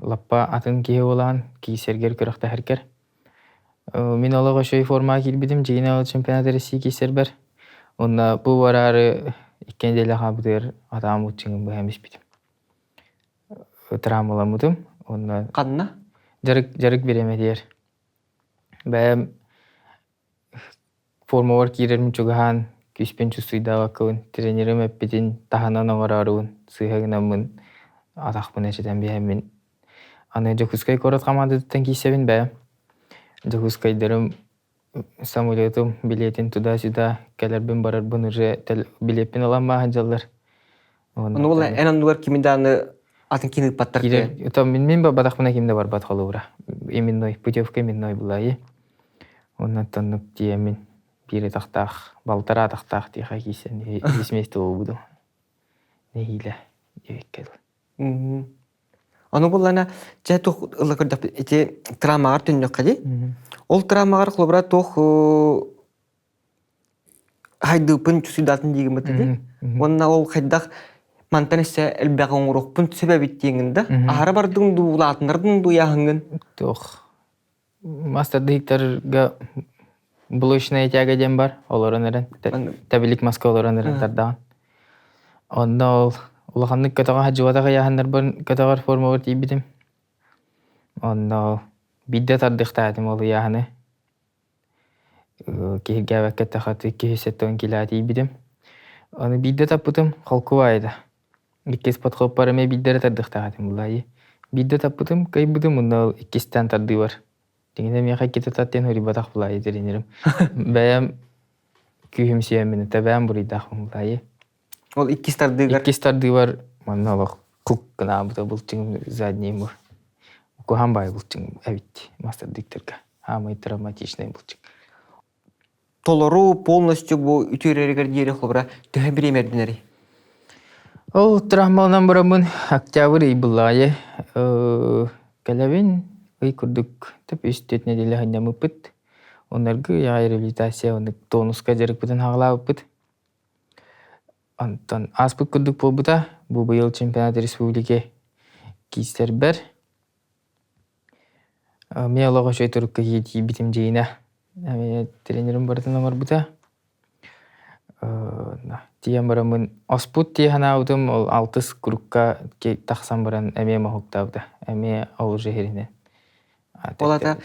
Лаппа атын кие болан, ки сергер көрөктө herker. Мен алага шөй форма кирбидим, жигине ал чемпионат России кисербер. Онда бу барары иккенделе хабдыр атам учуң бемиш битим. Травмаламыдым. Онда Канна? жарык береме дер. Бәм форма бар кирерим чугахан күспен чусуйдага кылын тренерим эппитин таханан оңораруун сыйхагынамын атакпын эчеден биямен аны жокускай корот командадыттан кийсебин бәм жокускайдырым самолетум билетин туда-сюда келербин барарбын уже билетпин аламмахан жаллар. Оны ол энандуар кимиданы атын кинип баттар. Мен бадакпына кимде бар бат халуура. Именной путевка именной булай. Оннан тоннук диемин бире тахтах, балтара тахтах тиха кисен дисместе болбуду. Нехиле дебеккел. Аны буллана жатук ылыкырдап эти травмагар түннөккө ди. Ол травмагар клубра тох хайдыпын чусудатын дигем бетди. Онна ол хайдах мантанесе элбегон урукпун себеби теңинде. Ара бардың дуулатындырдың дуяһыңын. Тох. Мастер дикторга блочная тяга дем бар, олорон эрен. Табилик маска олорон эрен тардаган. Онда ол улаханнык катага хаджуатага яхандар бар катагар форма бар тибидим. Онда Бидде тардыктаатым ол яаны. Кирге ваккетте хаты 210 килати бидем. Аны бидде таппытым холкубайда. Иккес подхоп параме биддере тардыктаатым булайы. Бидде таппытым кайбытым унда 2 тарды бар. Дегенде мен хаккете таттен хори батак булайы деренерим. Бәям күйім сүйемін, бәям буридак булайы. Ол 2 стардыгар. 2 тарды бар. Манналық кук гына бута булчың задний мур. Кухан бай булчың әбит мастер дикторга. Хамай травматичный булчың. Толору полностью бу үтүрергер дире хлобра төһө биремердинери. Ол травмалынан барамын октябрь булайы. Калавин ой курдук тап үстет неделе ханнамы пыт. Онаргы я реабилитация оны тонуска жарык бутан хаглабыт. Антон аспыт курдук болбута. Бу быйыл чемпионат республике кистер бер. Мен олого шой турукка кийти битим жейна. Мен тренерим бартын омар бута. Тиен барамын оспут тиехана аудым ол 6 курукка тахсан баран эме мохуктабыта. Эме ол жехеринен. Олата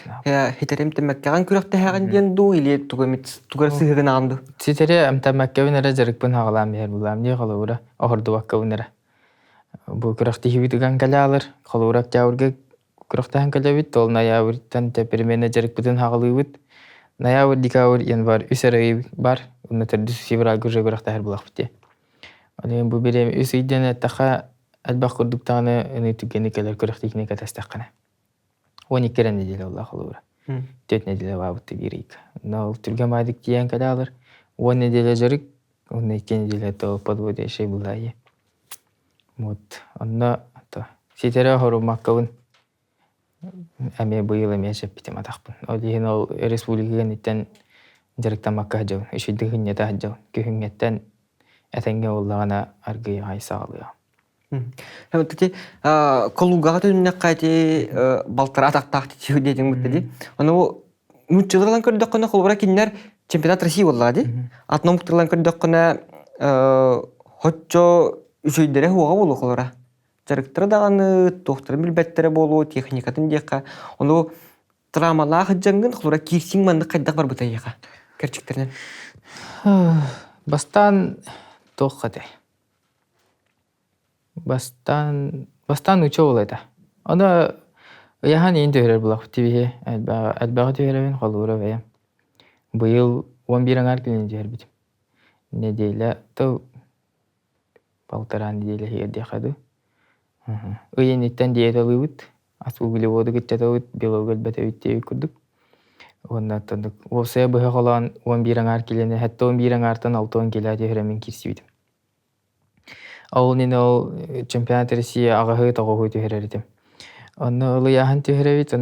хитерем темеккаган күрәктә хаган ден ду или тугар сыгын анду. Ситере амтамаккабин ара жарыкпын хагалам ер булам не халыра ахырды ваккабынара. Бу күрәкте хибитган калалар халырак жаурга күрәктән калабит ол ноябрьтан тепермене жарыкпын хагалыбыт. Ноябрь, декабрь, январь үсәрәй бар. Уны төрдү февраль гүрҗә күрәктә һәр булак бите. Ален бу берем үсәйдән таха албак күрдүктәне эне түгәне калар күрәктәкне катастаккана. 12 неделе Аллах халура. 4 неделе вабыты бирик. Но түргәмадик дигән кадалар. 10 неделе жарык, 12 неделе то подводе шей булайы. Вот. Анна то ситере хору маккавын. Әме быйыл әме шәппитем атақпын. Ол деген ол республикадан иттен жарыктан макка жау. Үшүдігін ета жау. Көхіңеттен әтенге олағана аргы айса алыя. Hem tadi kolluga tünne kati baltara tak tiju dia jeng tadi. Anu muncul kan kena kolbra kinner çempionat России vallahi. Atnom muncul kan hocco üsüydere huaga bolu kolbra. Jarıktara dağını doktor bilbettere bolu teknikatın diyeka. Onu travmalar hıcangın kolbra kirsin mandı kaydak var butayeka. Gerçekten. Bastan toqate. Bastan uçu olaydı. Onda yahan indi örer bulaq tibihe albağı tüheremin qalura veya. Bu yıl 11 angar kilinci her bitim. Nedeyle to baltaran nedeyle hiyerde xadu. Öyen itten diyet alıbıt. Asbu bile vodu gitcet alıbıt. Bilogal bete bitti kurduk. Ondan tanıdık. Olsaya bıha qalan 11 angar kilini. Hatta 11 angartan 6-10 kila tüheremin kirsi bitim. Ол нин ол чемпионат России агахы тагы төхерәдем. Аны улы яхан төхерәбит,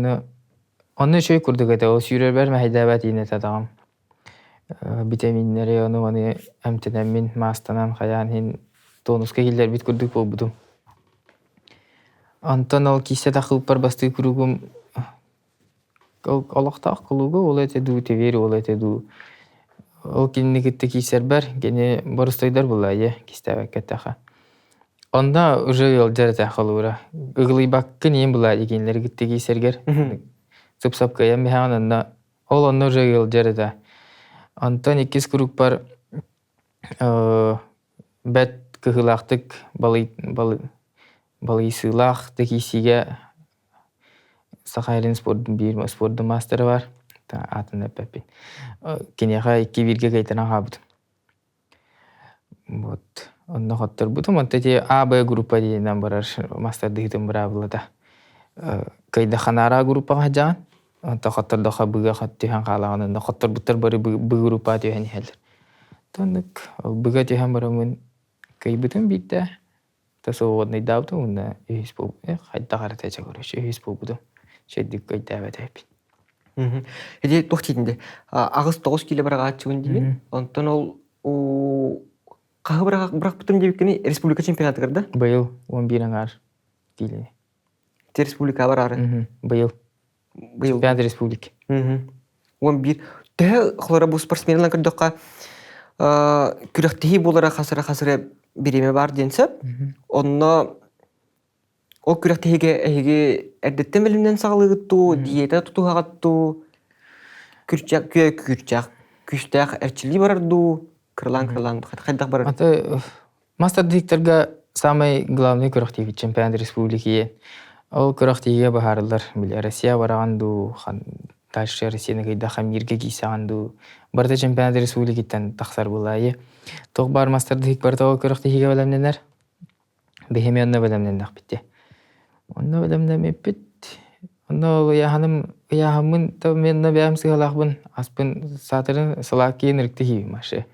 аны шөй күрдүк әтә, ол сүйрәр бер мәһәдәбәт ине тадагым. Витаминнәре аны әмтенәм мин мастанан хаян хин тонуска килдер бит күрдүк булдым. Антон ол кисә тахып бар басты күрүгем. Аллахта кылугы ол әтә ду тевер ол әтә ду. Ол киннекетте кисәр бар, гене барыстайдар булай, кистәбәк кәтәхә. Onda уже ел жарата халура. Ыглый баккын ем була дегенлер гиттеги сергер. Сып-сапка ем биханында. Ол онда уже ел жарата. Антон 2 круг бар. Бәт кыгылактык балыйсылах текисиге Сахалин спорт мастері бар. Атында пәппен. Кенеға 2-1-ге кайтана қабыд. Вот. Онда хоттар бутум. Онда те А, Б группа дейінен барар мастер дегітім бұра бұлада. Кайда ханара группа қажан. Онда хоттар доқа бұға қот түйен қалаған. Онда хоттар бұттар бары бұ группа түйен елдер. Тондық бұға түйен барамын кай бутум битті. Тасы оғаднай дабдым. Онда үйіс бұл. Қайда қарата чағырыш. Үйіс бұл бұдым. Шеддік кайда әбәт әпін. Эди тохтидинде агыс 9 киле барага чыгын дибин. Онтон ол кагы барак бутум дебикени республика чемпионаты кырда. Быйыл 11 аңар киле. Те республика барары. Быйыл. Чемпионат республики. 11. Тэ хлора бу спортсменлар кырдыкка күрәктеги болара хасыра биреме бар денсеп. Онно Ол күрәктеге эрдеттен белимнен сагалыгытту, диета тутугагатту, күрчак, күстәк эрчили барарду, кырлан, хайдак барар. Аты мастер дикторга самый главный көрөктеги чемпионат республики. Ол көрөктеге бахарлар биле Россия бараганду, дальше Россияны кайда хамирге кисаганду. Барда чемпионат республикиттен тахсар булайы. Тог бар мастер дик барда ол көрөктеге белемненер. Бехемионна белемненнак битте. Онно белемнемеппит. Онно яхамын та менна бәм сыгалакбын. Аспын сатырын салаки нырктыхи маше.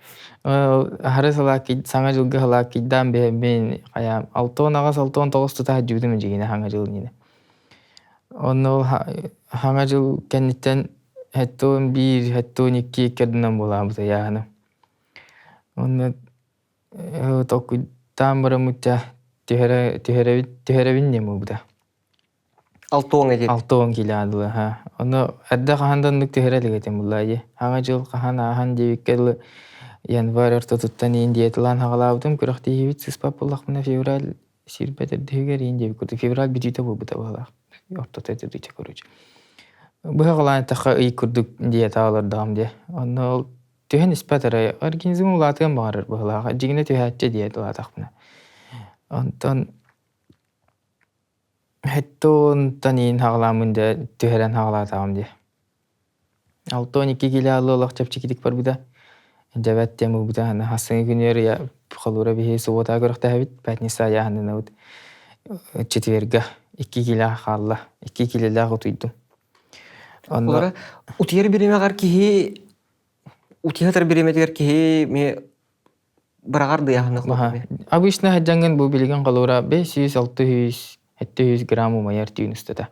Хары салаки саңа жылга салаки дан бәм кая 6-9 тута жүдүм жигине хаңа жыл нине. Онно хаңа жыл кеннеттен хеттон 1 хеттон 2 кеднен була яханы. Онно токудан барамутта Тихеревин нему буда. 6 килядылы, ха. Оны әдді қаханданлық тихерелігетен бұлайы. Хаңа жыл қахан ахан девиккелі январь ортотуттан ең диетілан хағалаудым. Күріқті ебет сыспап болақ мұна февраль сирбәтірдігер ең девик көрді. Февраль бюджеті бұл бұта болақ. Ортотетірдікте көріч. Бұға қаланы таққа үй күрдік диета алырдығам де. Оны ол түйен іспәтірі организм ұлатыған бағарыр бұғылаға. Жігіне түйәтче диета ұлатақ бұна. Онтон хеттон танин хағаламында түйерен хағалатағым де. 6-12 килялы олақ чапчикидик бар бұда. Жабәт тему бұда. Хасыңы күнер я қалура бейе суғыта көріқті әбіт. Пәтниса яғанына бұд. Четверга 2 киля қалла. 2 килялы ғытуйдым. Олара утиер биреме гар кихи утиятар биреме дигер кихи ме барагарды яхны. Обычно хаджанган бу билген қалура 500-600 грамм майар түйіністіді.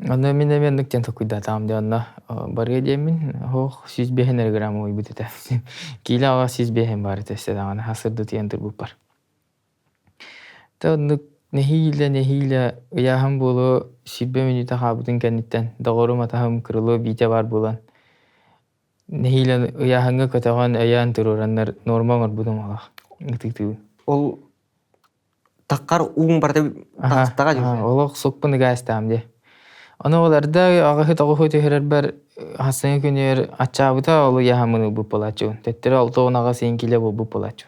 Оны мен нүктен токуйда таамды онна барга демин хох 100 грамм ой бутета. Килага 100 бар тесте даганы хасырды тиентер бу бар. Та нехиле яхам болу 100 минута хабытын кенниттен догору матахым кырылы бите бар болан. Нехиле яхаңга көтөгөн аян турураннар нормаңар будум ала. Гытыктуу. Ол таккар уң барда тактага жок. Олок сокпуны гастам де. Аны оларда агы тогы төһөрөр бар хасың күнөр ачабыта ол яхамыны бу болачу. Теттер 6-10 сен киле бу болачу.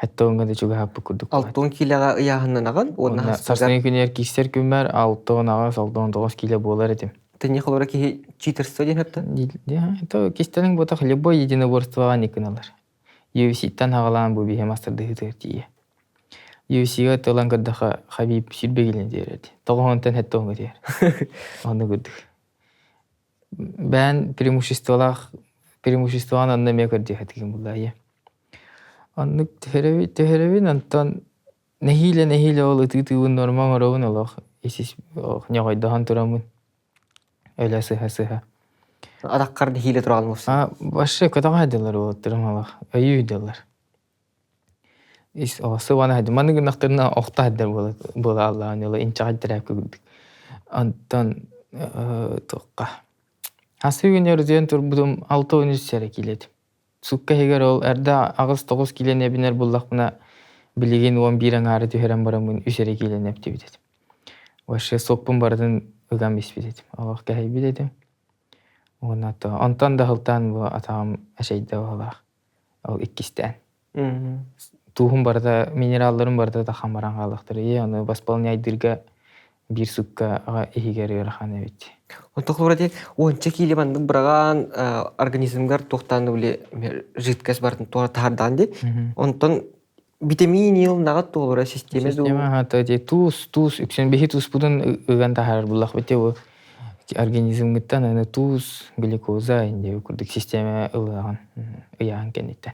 Хәтта онга да чуга хаппы курдук. 6 килага яхыннан аган, онна сарсын күнөр кистер күмөр 6-9 киле болар этим. Тени халора ки 400 ден хәтта. Я, то кистерин ботак любой единоборствога никыналар. UFC-тан хагалан бу бихе мастерды хытыртие. UFC-га толан кырдаха Хабиб Сирбегилен дерет. Тогонтан хәтта онга дер. Аны күрдүк. Бән преимуществоан анна мекерди хәтиген буллайы. Аннык төһөрөбүн антан нехиле ол ытытыуын нормаң оробун олох. Исис нягайдахан турамын. Öyle sıha. Adakkarda hile turalım olsun. Başka kadar ediyorlar o tırmalar. Ayı ediyorlar. O sıvana hadi. Manı günahlarına okta ediyor bu Allah'ın yolu. İnce hadirak gördük. Antan toqqa. Hası günler diyen tur budum 6-13 serek iledim. Sukka heger ol erda ağız 9 kile ne biner bullak buna bilgin 11'en ağrı tüheren baramın 3 serek ile nepti bidedim. Başka sokpun bardın ögam bisbidedim. Allah kahib bidedim. Ondan da hıltan bu atağım aşayda oğlak. O ikkisten. Tuhum barda, mineralların barda da xamaran qalıqtır. Onu basbalın yaydırga bir sukka ehiger yorxan evet. Ontoqlura de, onca kili bandım bırağan organizmgar toqtandı bile жидкость бардын тура тардан де. Ondan vitamin yıl nağat doğru sistemi. Sistema hatta de tuz üksün behi tuz budun ögan tahar bullaq bete o organizm gittan ana tuz glikoza inde kurduk sistema ılağan ıyan kenitten.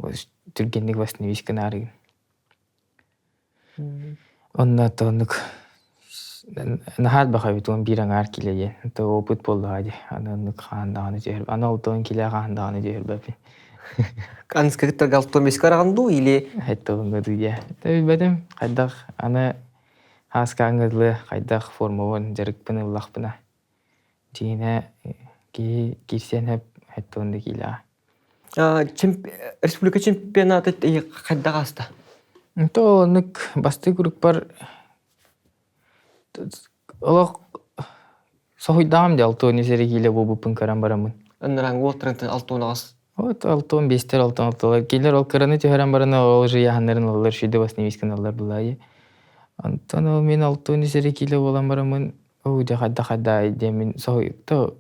O türgenlik vasını viskin arıgın. Onna tonuk nahal baxa bitun birang arkileye to oput bolla hadi ananı xandağını jer ana olton kile xandağını jer bapin. Kanska gitar galto meskarağandu ili Hatta onga duya. Tabi badem qaydaq ana haskangızlı qaydaq formawan jarık pını ulaq pına. Dina ki kirsen hep hatta onda kila. Respublika çempionatı qaydaq asta. To nuk bastı grup par олох соһуйдаам де алтуон исери кииле бууппун көрөн барамын. Ыннаран уолтрантын алтуунагас. Вот алтуон бестер алтуон алтуолар. Киилер ол көрөны төһөрөн барана ол жыяһаннарын олар шүйдө бас невискан олар булайы. Антон ол мен алтуон исери кииле болан барамын. Оо да де мен соһуйта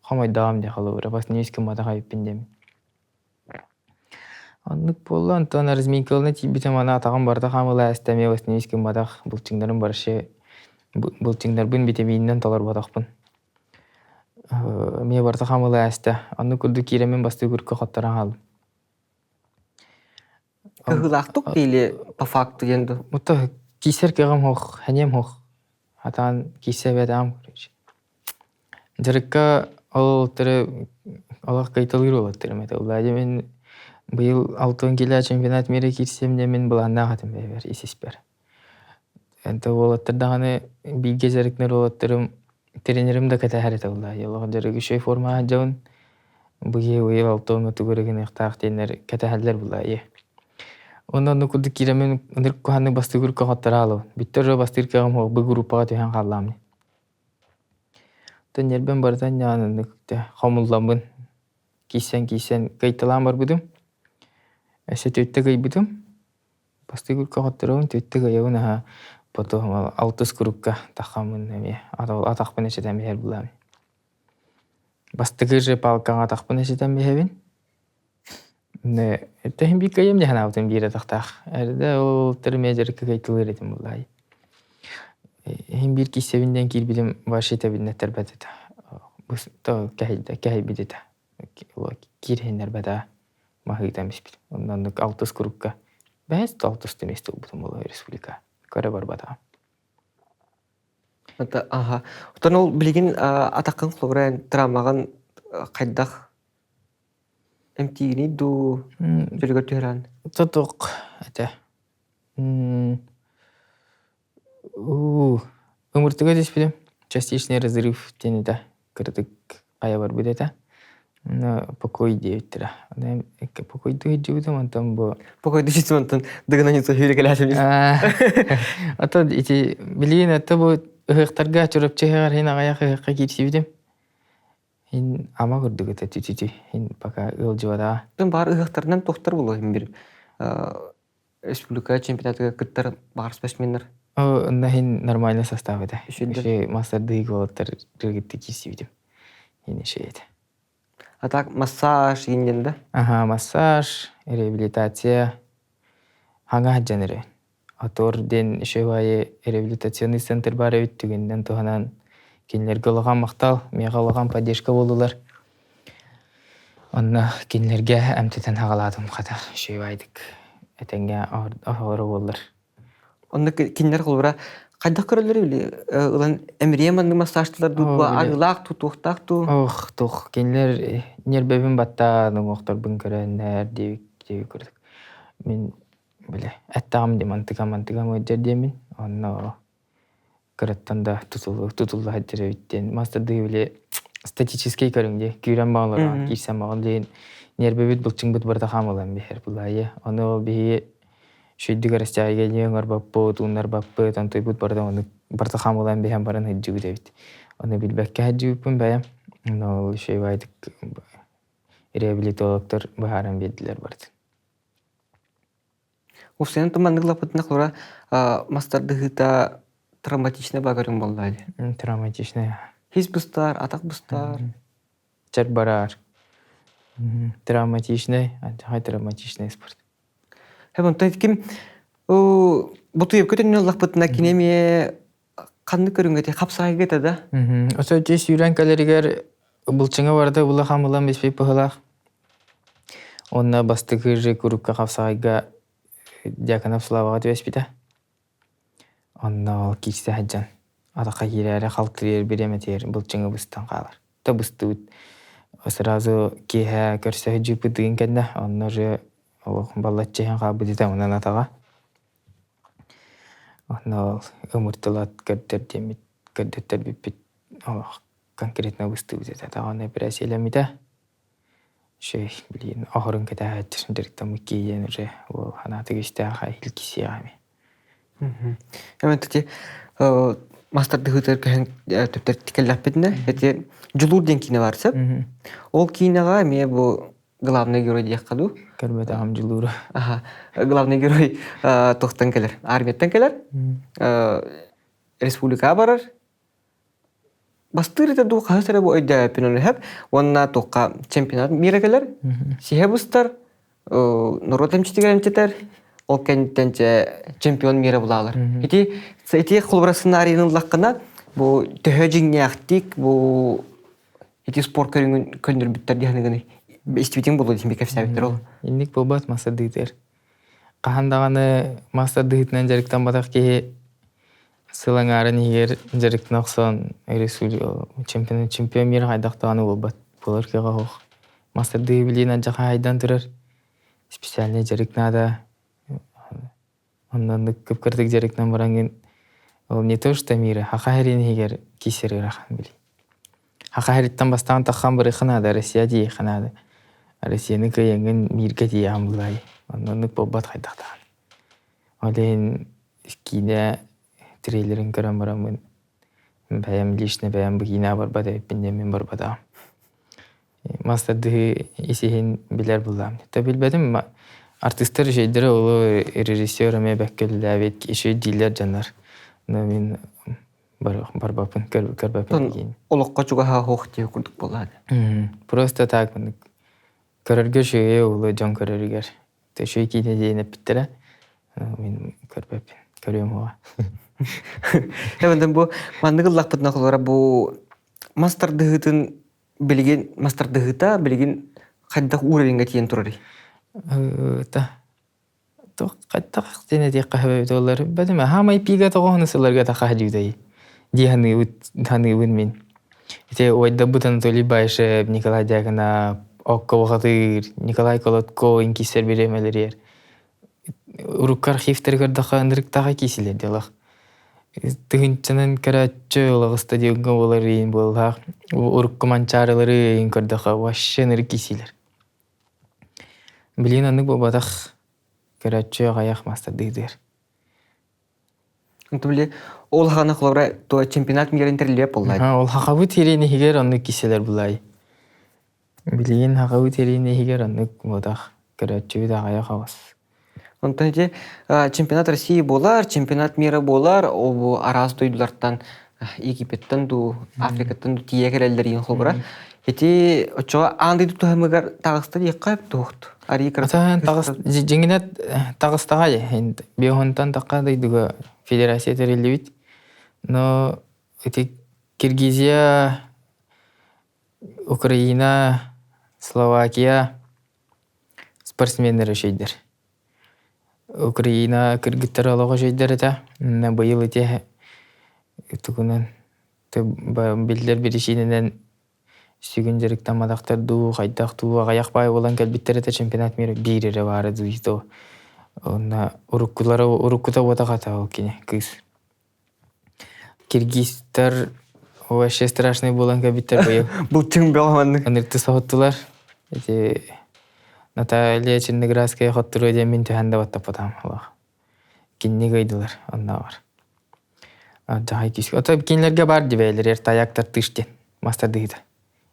хамайдаам де халыра бас невискан мата хайппин де. Аннык болла Антон разминкалны тибите мана тагын барда хамыла эстеме бас невискан матах булчыңдарын баршы. Булчыңдар бун битеминнен талар батакпын. Мне барда хамыла эсте. Анны күрдү киремен басты күркө хаттаран алып. Кыгылактык или по факту енді. Мута кисер кегам хох, ханем хох. Атан кисе бедам. Жырыкка ол тірі Аллах кайталыр олаттыр. Улади мен быйыл алтын келе чемпионат мире кирсем де мен буланна хатым бер исеспер. Энте олаттыр даганы билге жырыкнер олаттырым тренерим да ката харета Улади. Аллах жырыгы шөй форма жаун. Быйыл алтын түгөрөгөн ыктак тенер ката халлар Улади. Ондан нукуды киремен ындыр куханы басты күркө хаттара алып. Биттер бастыр кегам хох бу группага төһөн калламны. Тенербен бардан янындыкты хамулламын. Кисен кайталам бар будым. Эсе төттө гай будым. Басты күркө хаттарым төттө гайына потом алтыс группка тахамын эме атакпын эчеден бер булам. Басты гыржы палкага атакпын эчеден бебин. Не, это хим бик кайым яна утым бире тахтах. Эрде ол термежер кайтылыр этим булай. Хим бир кисебинден кирбидим башыта биннетер бетет. Бус то кай бидет. Кирхенер беда махитам спит. Ондан алтыс курукка. Бес алтыс тенесте бутум булай республика. Кара барбата. Ата аха. Утан ол билген атаккан клубран трамаган кайдах MTV ду жүргөр төрөн. Тоток это. Умуртуга деспидим. Частичный разрыв тенеда. Кырдык ая бар бидета. На покой дейтера. Ана покой дойдудам антам бо. Покой дечитмантан дыгынан сөйлөгөлөсүм. Ата ити билген ата бу ыктарга чурап чегар хин агаяка кирсибидим. Хин ама көрдүк эте тити. Хин пока ылжыбада. Тын бар ыктардан токтор болом бир. Республика чемпионатыга кыттар бар спортсмендер. На хин нормальный состав это. Ишенде. Еще мастер дыйголоттар рыгытты кирсибидим. Хин эшейт. А так массаж инденде. Ага, массаж, реабилитация. Ханга жанры. Атор ден шевае реабилитационный центр бар өттүгүндөн туханан кинлерге олаган мактал, мега олаган поддержка болдулар. Онна кинлерге эмтетен хагаладым ката шевайдык. Этенге ахыры болдулар. Онда киндер кылбыра кайда көрөлөр биле. Улан эмриеманды массажтылар дутва агылак тутуктак ту. Ох, тух кинлер нербебин батта ноктор бун көрөннөр деп көрдүк. Мен биле аттам деп мантыгам өдөрдемин. Онно көрөттанда тутулду хаддеребиттен мастерды биле статический көрүңдө күйрөн багалар кирсем багал деген нербебит булчуңбут барда хамылам бер булайы. Оно би шүйдүк арастайга жеңөр баппы, тунар баппы, тантойбут барда оны барда хамылам бер барын хеджүгү дебит. Оны билбекке хеджүппүн бая. Но шейвайдык реабилитологтор бахаран бедилер барды. Усен тумандыклап пытнаклара мастарды хыта травматичный багарың болдайды. Травматичный. Хис бустар, атак бустар. Чарбарар. Травматичный, травматичный спорт. Хебон тайтким буту епкөтөн Аллах пытна кинеме канды көрүнгөтө капсайга да. Осо жес юранкалеригер булчыңа барды була хамылан беспей пыхылак. Онна бастыгы курукка капсайга дяканап славага беспита. Онна кичсе хаджан. Атака кирере халтырыр береметер булчыңа быстан калар. Та быстыт. Сразу кеха көрсө жупы дыгын кенде. Онна же баллатчыхан кабыдыта онан атага. Онна умуртулат көрдөттөр биппит. Конкретно быстыбыз это. Таганы операция элемите. Шей билин ахырын кете хатыр директор мукиен уже ханаты гышта хилкиси ами. Эметти мастер дыгытыр кәһен төптер тикелләппетне. Эти Жулур ден кине барсып. Ол кинега ме бу главный герой дип каду. Көрбөт агам жылууру. Ага. Главный герой тохтан келер. Армияттан келер. Республика барар. Бастыр итә ду хәсәре бу өйдә пинон һәп. Онна тоққа чемпионат мира келер. Сихебустар народ эмчитегән тетер. Ол кенттенче чемпион мира булалар. Эти холбрасын аренын лаккана бу төһөҗиңнәхтик бу эти спорт көндүр биттер дигәнегене иститин булды димек кәфсәбиттер ул. Инник болбат мастер дыйтер. Кахандаганы мастер дыйтнан жарыктан батак ки сылаңарын егер жарыктан оксон чемпион мира хайдактаганы болбат. Болар кега хох. Мастер дый билинен жака хайдан турар. Специальный жарыктнада ондан көп кырдык жарыктан барангын ол не то что мира хахарин егер кисери рахан били. Хахариттан бастан тахан бары ханада Россия ди ханада. Россияны кыйынгын мирге ди амлай. Ондан болбат хайдактаган. Олен кине трейлерин көрөм барамын. Бәям лишне бәям бигина барбат эппинде мен барбада. Мастарды исехин билер булам. Та билбедим артисттер жейдері олы режиссер әме бәккелі иші дилер жанар. Мен барбапын, көрбапын кейін. Олыққа чуға хоқ деп күрдік болады. Просто так, көрерге шүйе олы жан көрергер. Шүй кейде дейін әпіттірі, мен көрбапын, көрем оға. Әбінден бұл, маңдығы лақпытына қолара бұл мастер дығытын білген, мастер дығыта білген қайдақ уровенге тиен тұрары. Қайттақ сені де қағабайды олар. Бәдім, хамай пиға тоғығыны сыларға таққа жүдей. Дияны үн мен. Ойда бұтан толі байшы Николай Дягана, Окко Вағадыр, Николай Колотко инкисер беремелер ер. Урукка архивтер көрдіға үндірік таға кесілер делақ. Түгінчінің кәрәтчі олығы стадионға олар ең болақ. Урукка манчарылары ең көрдіға вашы нірік кесілер. Билин аннык бобатах көрәтчі ғаяқ мастер дейдер. Онтымле, ол хана қолабыра то чемпионат мира интерлеп олай. Ол хақабы терейіне хигер аннык киселер бұлай. Билин хақабы терейіне хигер аннык бодах көрәтчі да ғаяқ авас. Онтан же чемпионат России болар, чемпионат мира болар, ол араз дойдулардан Египеттен ду, Африкаттан ду тиегер әлдер ең қолабыра. Эти очоға аңды тұтығымығар тағысты дей қайып тұқты. Жеңінет тағыстағай. Беғонтан таққа дайдыға федерация тәрелі бит. Но Киргизия, Украина, Словакия спортсменлері шейдер. Украина кыргыттар алуға шейдер әті. Байыл әте білдер берешінінен Сүйген жарықтан мадақтар ду, қайдақ ду, ағаяқ бай болан кәлбеттер әті чемпионат мері бейрері бары дуйды. Онна ұрыққыта отағата ол кене, кыз. Киргизтар оғашы страшный болан кәлбеттер байыл. Бұл түң бәғаманның. Анырты сауыттылар. Наталья Черноградская хоттыру әден мен төхәнді баттап потам. Кенне қайдылар, онна бар. Жағай күйсік. Ота кенлерге бар дебәйлер, ер таяқтар тыштен, мастар дыйды.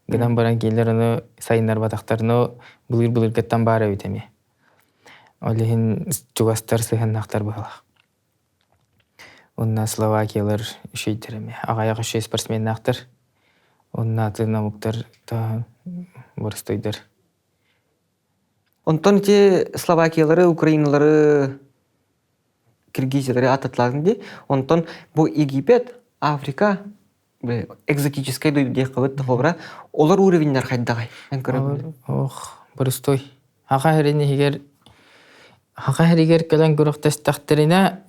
Гынан баран кейлер оны сайынар батақтарыны бұлыр кеттен бары өйтеме. Олеген чугастар сығыннақтар бұғылақ. Онна Словакиялар үшейдіреме. Ағаяқ үшей спортсменнақтар. Онна атына мұқтар бұрыстойдыр. Онтан те Словакиялары, Украиналары, Киргизиялары ататларынды. Онтан бұл Египет, Африка, экзотической дойду дей қабыт тұқылбыра, олар уровенлер қайдағай? Бұрыстой. Аға әрігер кәлін көріқтастақтарына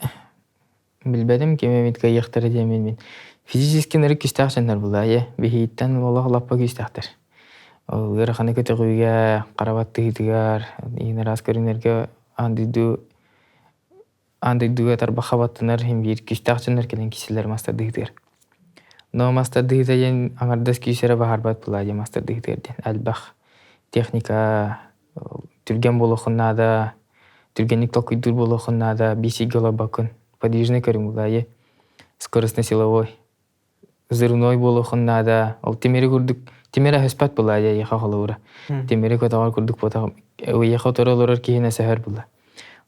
білбәдім кемемет қайықтары демен мен. Физически нәрі күстақ жандар бұлда, бейхейттен олақ лаппа күстақтар. Ол ғырақаны көті қойға, қарабатты хитігар, ең рас көрінерге андыйдуға тарбақа баттынар, бір күстақ жандар кәлін кеселер мастарды хитігар. Но мастер дыгытайын аңардас күйсері бағарбат бұлайды мастер дыгытайден. Әлбақ техника түрген болуқыннада, түргенлік толкүйдір болуқыннада, бесігі олабақын, подвижный көрім бұлайды. скоростно-силовой. Взрывной болухуннада. Ол темери курдук. Темери хөспат була я яха холура. Темери котагар курдук бота. Яха торолорор кихине сәһәр була.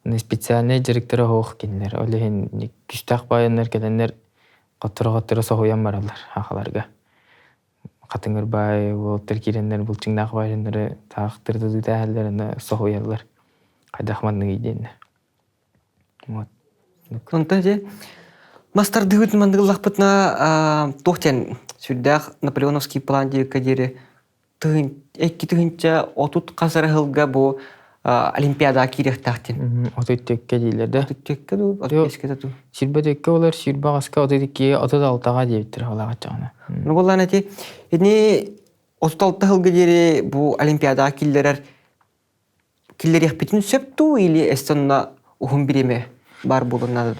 Оны специальный директора хоох кинлер. Олехин күстәк байыннар келеннер каттыра соһуян баралар хахаларга. Катыңыр бай волтер киреннер булчыңнак байыннары тактырды дәһәлләрне соһуялар. Кайдахманны иденне. Вот. Онта же мастар дыгыт мандыгыллахпытна тохтен сүрдәх Наполеоновский план диye кадере тыгын эки тыгынча отут касары хылга бу олимпиада кирек тахтен. Отөттекке дилерде. Текке ду отескете ту. Сирбетекке олар сирбагаска отөтекке отод алтага диептир алага чагына. Ну боллан эти эни отут алты хылга дире бу олимпиада киллерер киллерих битин сөпту или эстонна ухун биреме бар булунады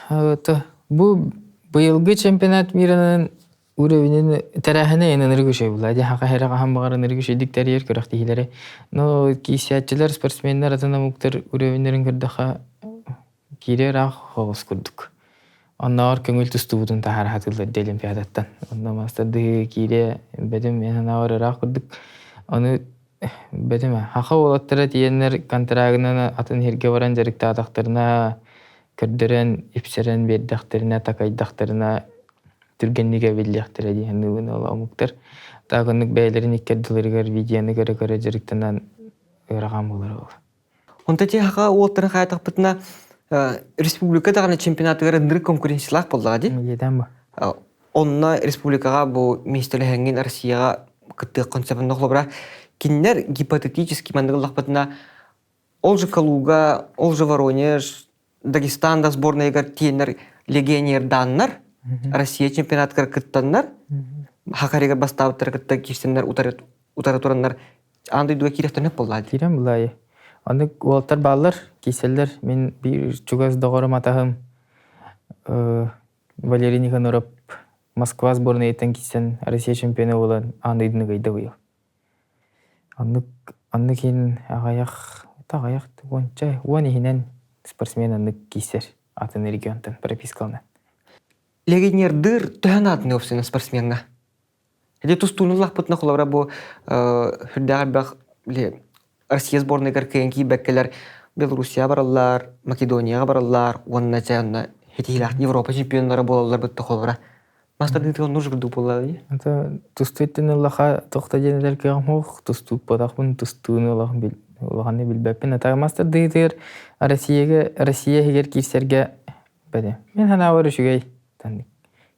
ду. Бу быйылгы чемпионат мирінің уровенин тарахына энер көшөй була. Ди хака херага хамбагар энер көшөйдик тарьер көрөктегилери. Но кисиятчылар спортсменнер атына муктар уровеннерин көрдөха кирер ах хогус курдук. Аннар көңүл тустубутун тахар хатылар олимпиадаттан. Онда мастарды кире бедем мен анар рах курдук. Аны бедем хака олаттара тиеннер контрагынан атын херге баран жарыкта атактарына көрдөрен ипсерен бердахтерина такайдахтерина түргенниге белдахтере дигән угын муктар. Тагыннык бәйләрен иккәдиләргә видеоны көрә жарыктан ыраган булыр ул. Онта те хака олтын хаятак бытна республикада гана чемпионатыгар ныр конкуренциялар булдыга ди. Едәм бу. Онна республикага бу министрлыгын Россияга кытты концептын нохлобра киннер гипотетически мандыгыллак бытна ол же Калуга, ол же Воронеж, Дагестанда сборныйгар тиеннер легионер даннар, Россия чемпионаткар кыттаннар, хакарыгар бастабыттар кытта киштеннер утаратураннар андай дуга кирехтен хеп боллады. Кирем булай. Аны уолтар баллар киселлер мен бир чугаз догорум атахым Валерий Никоноров Москва сборныйдан кисен Россия чемпионы болан андайдыны гайда быйыл. Анны кин агаяк вонча вонихинен спортсмен анны кисер атын регионтан пропискална. Легионер дыр төһәнатны опсына спортсменга. Эди тустунуллах бутна холора бу хүрдәгәр бак Россия сборныйгар кыйынки бәккеләр Белоруссия бараллар, Македония бараллар, онна чанна хетилах Европа чемпионнары булалар бутта холора. Мастер дитен нужбы ду булады. Ата тустыттын лаха тохтаденелер кемох туступ подахын тустуны лахын бил лаханы билбәппен ата мастер дитер Россия хигер кисерге бәде. Мен хана вары шугай тандык.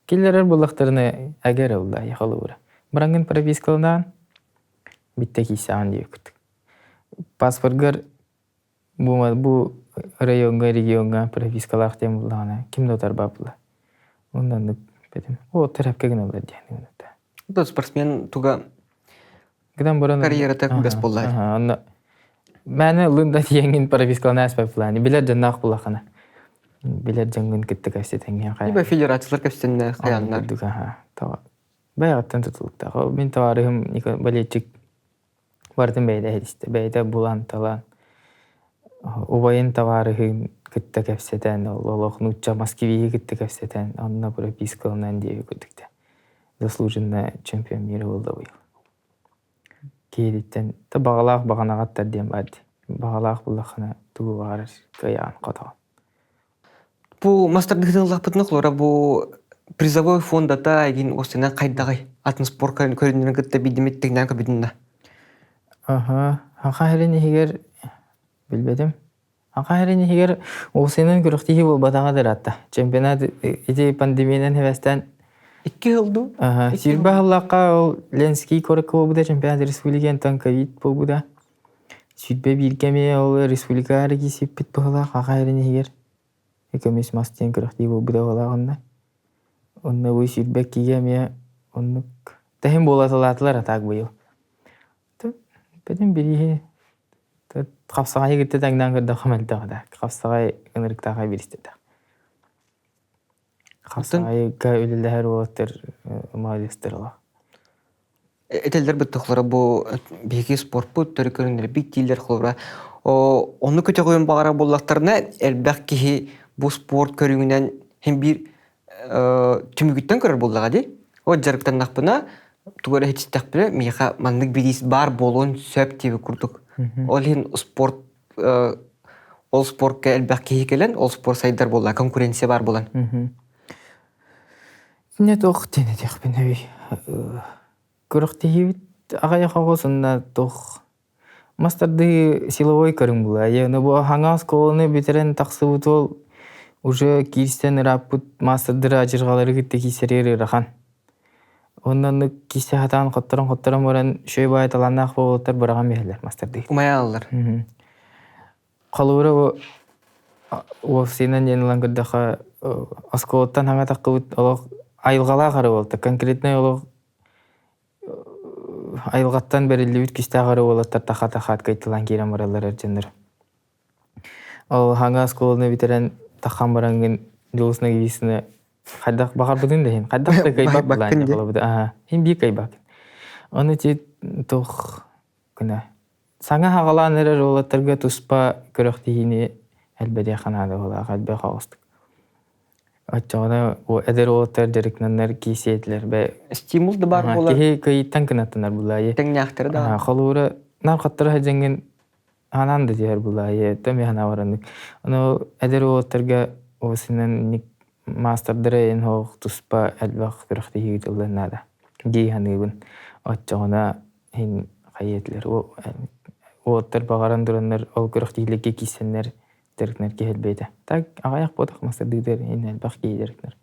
Киллерер булактарны агар улла яхалыра. Брангын пропискалдан битте кисан диюк. Паспортгар бу регионга пропискалах тем булана. Ким дотар бапла. Ондан бедем. О, терапке генә булды дигән. Бу спортсмен туга Гыдан борын карьера так без буллар. Аны мәне лында дигән пропискалны аспап планы. Билер җаннак булахана. Билер җангын китте кастетәнгән кая. Ибә федерациялар кәфсеннәр хаяннар. Тава. Баяттан тутылыкта. Мен тарихым балетчик бардым бәйдә хәдистә. Бәйдә булан талан. Убайын тарихым китте кәфсетән. Аллаһ нуча Москвиге китте кәфсетән. Анна пропискалнан диye күрдүктә. Заслуженный чемпион мира булды бу. Киреттен та багалак баганагаттар дигән бар. Багалак булахына тугы бар каян ката. Бу мастер дигәнләр бутны холора бу призовой фондата эгин осына кайдагы атын спорт көрүнүнө кытта бидиметтигнен кабидинда. Хакайрын хигер билбедим. Хакайрын хигер осынын көрөктүгү бол батагадыр атта. Чемпионат эти пандемиядан хевестен 2 жылду. Сирбахлака ол Ленский коракова буда чемпионат республикан танковит буда. Сүтбе биркеме ол республикага кисип бит бахла хакайрын хигер. Экемис мастен көрөктүгү буда балагында. Онна бу сүтбе кигеме оннук тахим болаталатлар атак быйыл. Бедем бири капсагай кетти таңдан көрдө хамалдагыда. Капсагай ынырыктага биристеде. Капсагай көлөлөр оттер маалестерлар. Этелдер бит тохлора бу биги спорт бу төркөндөр бит дилер холора. Оны көтө коюн багара боллактарына элбек ки бу спорт көрүнгүнөн hem bir түмүгүттен көрөр буллага ди. О жарыктан нахпына тугара хечтак биле миха маннык бирис бар болон сөп тиби курдук. Ол хин спорт ол спортка элбак кейкелен, ол спорт сайдар болла, конкуренция бар болан. Не тох тене тех биневи. Көрөктеги агая хагосунда тох мастарды силовой көрүң була. Яны бу хаңа школаны битерен таксыбыт ол уже кирстен раппут мастырдыр ажыргалары китте кисерери рахан. Ондан кисе хатан котторон баран шөй бай таланнак болоттар бараган мехлер мастарды. Умаялар. Калура о сенен енлан кырдаха осколоттан хаңа таккыбыт олох айылгала кары болду. Конкретный олох айылгаттан берилибит кисте кары болоттар таха-тахат кайтылан кирен баралар аржандар. Ол хаңа осколоны битерен тахан барангын жолусuna гибисine кайдак багар будун да хин кайдак да кайбак булан болобуд. Хин би кайбак. Аны те тох кына саңа хагалан эрер олаттарга туспа көрөктигини элбеде ханада бола кайбак хавыстык. Ачагына о эдер олаттар дерекнаннар кисетлер бе Стимул да бар болар. Ки кайттан кынаттанар булай. Теңняктыр да. Халура наркаттар хажанген ананды дияр булай. Төме хана барандык. Аны эдер олаттарга осинен ник мастerdere en hoog tuspа элбак көрөктиги тылнада. Гейханыбын ачагына хин кайетлер олаттар багаран дураннар ол көрөктигиликке кисеннер дерекнер келбейди. Так агаяк бодак мастerdер en элбак гейдерекнер.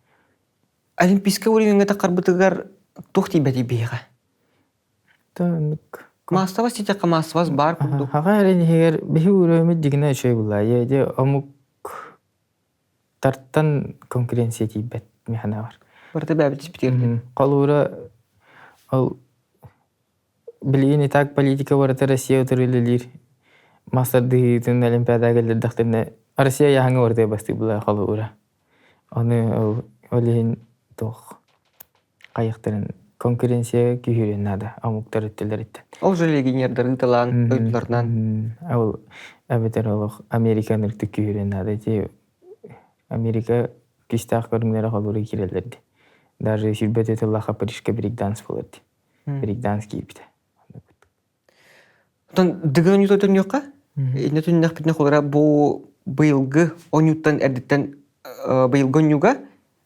Олимпийска уровеньге такарбытыгар тухти бети бига. Танык Маставас титека маставас бар курдук. Ага эрен хер бихи уровень дигине шөй булай. Же амук тарттан конкуренция тибет механа бар. Барта бәбит спитер. Калура ал билини так политика барта Россия төрөлөлөр. Мастарды Олимпиада келдиктен Россия яңа орда басты була калура. Аны олен тох кайыктарын конкуренция күйөрөн нада амуктар өттөлөр итте. Ол же легионердердин талант өйтлөрүнөн. Ал абетер олох Американ ыртык күйөрөн нада те Америка кистах көрүңлөр калуры кирелерди. Даже сүрбөт этеллаха Парижге брейкданс болот. Брейкданс кийипти. Тон дыгын ютотон жокка? Нетүн нахпитне холора бу быйылгы онюттан эрдиттен быйылгы онюга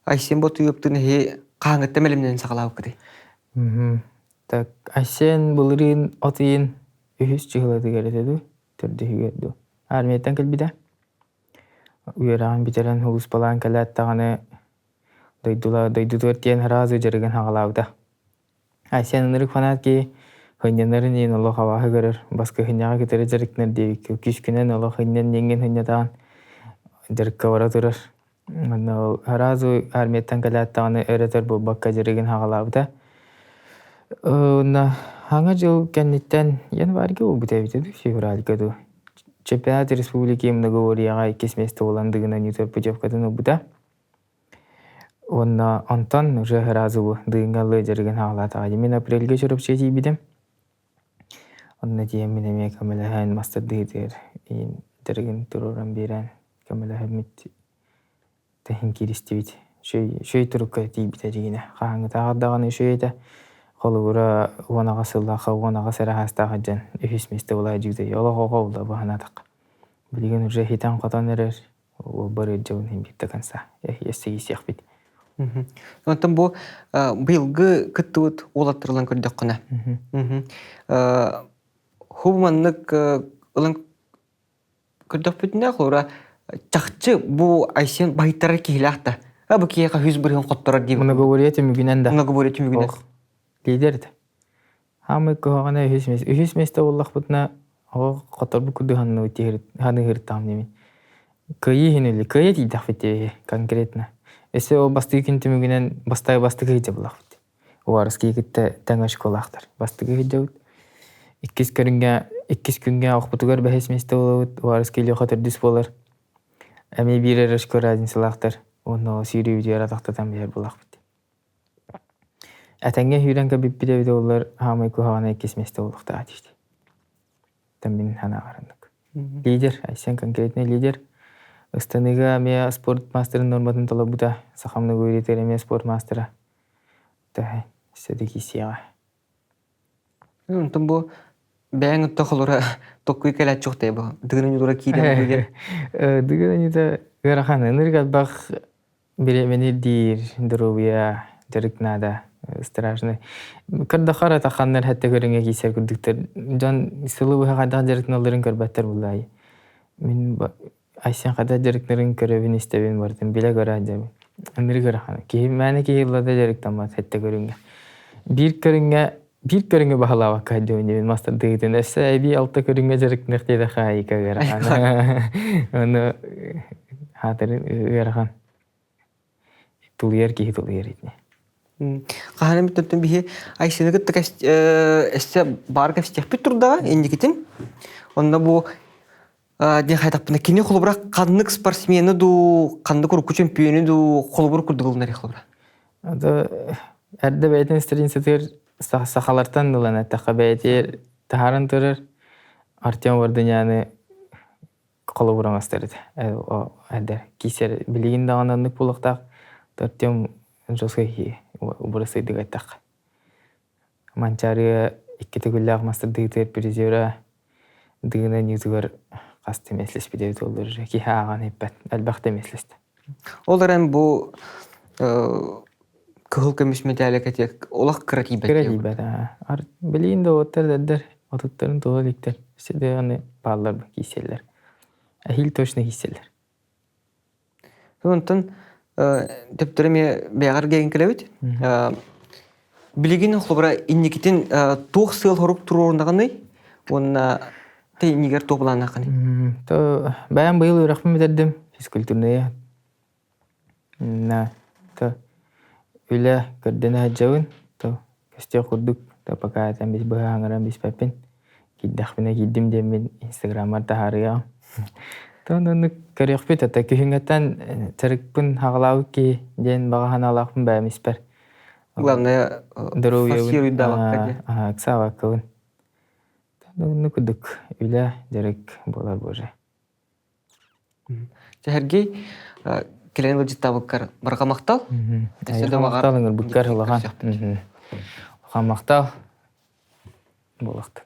айсен боту юптын хе каңытта мелемнен сакалабы кыды. Так айсен булырын отыйын үхүс чыгылады керетеду. Төрдү хүйгерду. Армияттан келбиде. Уйран битерен хулус балан калаттаганы дойдулар тиен харазы жерген хагалабыда. Айсен нырык фанатки хыннарын ен олох хаваһы көрөр. Баска хынняга кетере жерекнер дейик. Күшкүнен олох хыннен ненген хыннятан жерекке бара турар. Харазы армияттан калаттаганы өретер бу бакка жерген хагалабыда. Хаңа жыл кенниттен январьга убутебитеду февральгаду. Чемпионат республики многоворьяга кесместе оландыгына нютер путевкадан убута. Онна Антон уже разу дынгалы жерген хагалатага. Мен апрельге жүрүп жети бидем. Онна тием менеме камелахан мастerdыдыр. Дерген туруран берен камелахан мит техин киристибит. Шөй турукка тийбите жигине. Хаңы тагадаганы шөйте. Холура онага сыллаха онага сарахастага жан эфисместе болай жигде. Йолого болду баханатак. Билген уже хитан катан эрер. О бары жабын химбитте канса. Эсеги сыяк бит. Онтон бу быйылгы кыттыбыт олаттырылан көрдөк кына. Хубманнык ылан көрдөк бүтүнө холура чакчы бу айсен байтары килахта. Бу кияка 101 коттора дейм. Многоворье мүгүнөн да. Многоворье мүгүнөн. Лидерди. Хамы когана үхүсместе боллах бутна о которбу кудыганны өтер ханы хыртам немен. Кыйы хинели кыйы дидах бите конкретно. Эсе о бастыгын түмүгүнөн бастыгы же боллах бит. Уарыски китте таңа школахтар. Бастыгы жабыт. 2 күнгө акбутугар бахесместе болот. Уарыски лёха дис болар. Эми бир эрешкө разницалахтар. Оны сирүү дияра тактатан бер боллах бит. Атанга хүрәнгә биппиде олар хамай кухана кесместе болукта атышты. Тамин хана гарындык. Лидер, айсен конкретный лидер. Ыстаныга ме спорт мастерын норматын талабыта сахамны гойритер эме спорт мастера. Та седеки сияга. Онтон бу бәң тохолора токкуй келет чуктай бу. Дыгын юра кидем бүгер. Дыгын анита гарахан энергат бах беремени дир здоровья жарыкнада страшный. Кырда хара таханнар хатта көрүнгө кисер күрдүктөр. Жан сылыбы хада жарыкналарын көрбөттөр булай. Мен айсен хада жарыкнарын көрөбүн истебин бардым. Биле көрө жабы. Энерги гарахан. Ки мени ки йылларда жарыктан бат хатта көрүнгө. Bir körüngü bahalava kaydı oynuyor. Master dıgıdın. Ese bir altta körüngü jarık nıhtıydı xayika garahan. Onu hatırın garahan. Tulyer ki tulyer itni. Qahanım tötün bihi Ayşe'ne gittik este barga fistiyapı turda endikitin. Onda bu den haytapına kini xolubra qanlık sportsmeni du qandık ruku çempiyonu du xolubur kurdugulunlar xolubra. Ada erde beytin isterin setir sahalartan dolan etta beytir taharın turur. Artyom Vardanyani xoluburan asterdi. O eder kiser biligin dağındanlık bulaqtaq. Artyom Joskayki burası dıgaytaq. Mançarıya ikkiti güllaq master dıgıtır prizora dıgına nüzgar qasты меслес бидет olur. Ki hağan heppat elbaqta mesles. Оларан bu kıhıl kömüş metalek olaq kıratibet. Kıratibet. Bilin de otar dedder. Otutların toğu likter. İşte de onu bağlar giyseller. Ahil toşna giyseller. Ondan tepterime beğer gelin kelebet. Biligin xolubra innikitin tuğ sıl horup tururundağını ona niger toplanaqını. Ben bu yıl öğretmen bitirdim fiskültürneye. Öyle gördüğünü hacavın. Köstüye kurduk. Pakayatan biz bu hangaran biz pepin. Giddak bine giddim demin Instagram'da taharıya. Onu karıyık bit ata kühüngeten çarıkpın hağlağı ki den bağahan ağlaqpın bəyəm isper. Главное форсируй да вакка. Кса ваккавын. Onu kurduk. Öyle jarık bolar boje. Сәргей келен вылжытта бұққар барға мақтал. Мақталыңыр бұққар ұлаған. Оған мақтал болақты.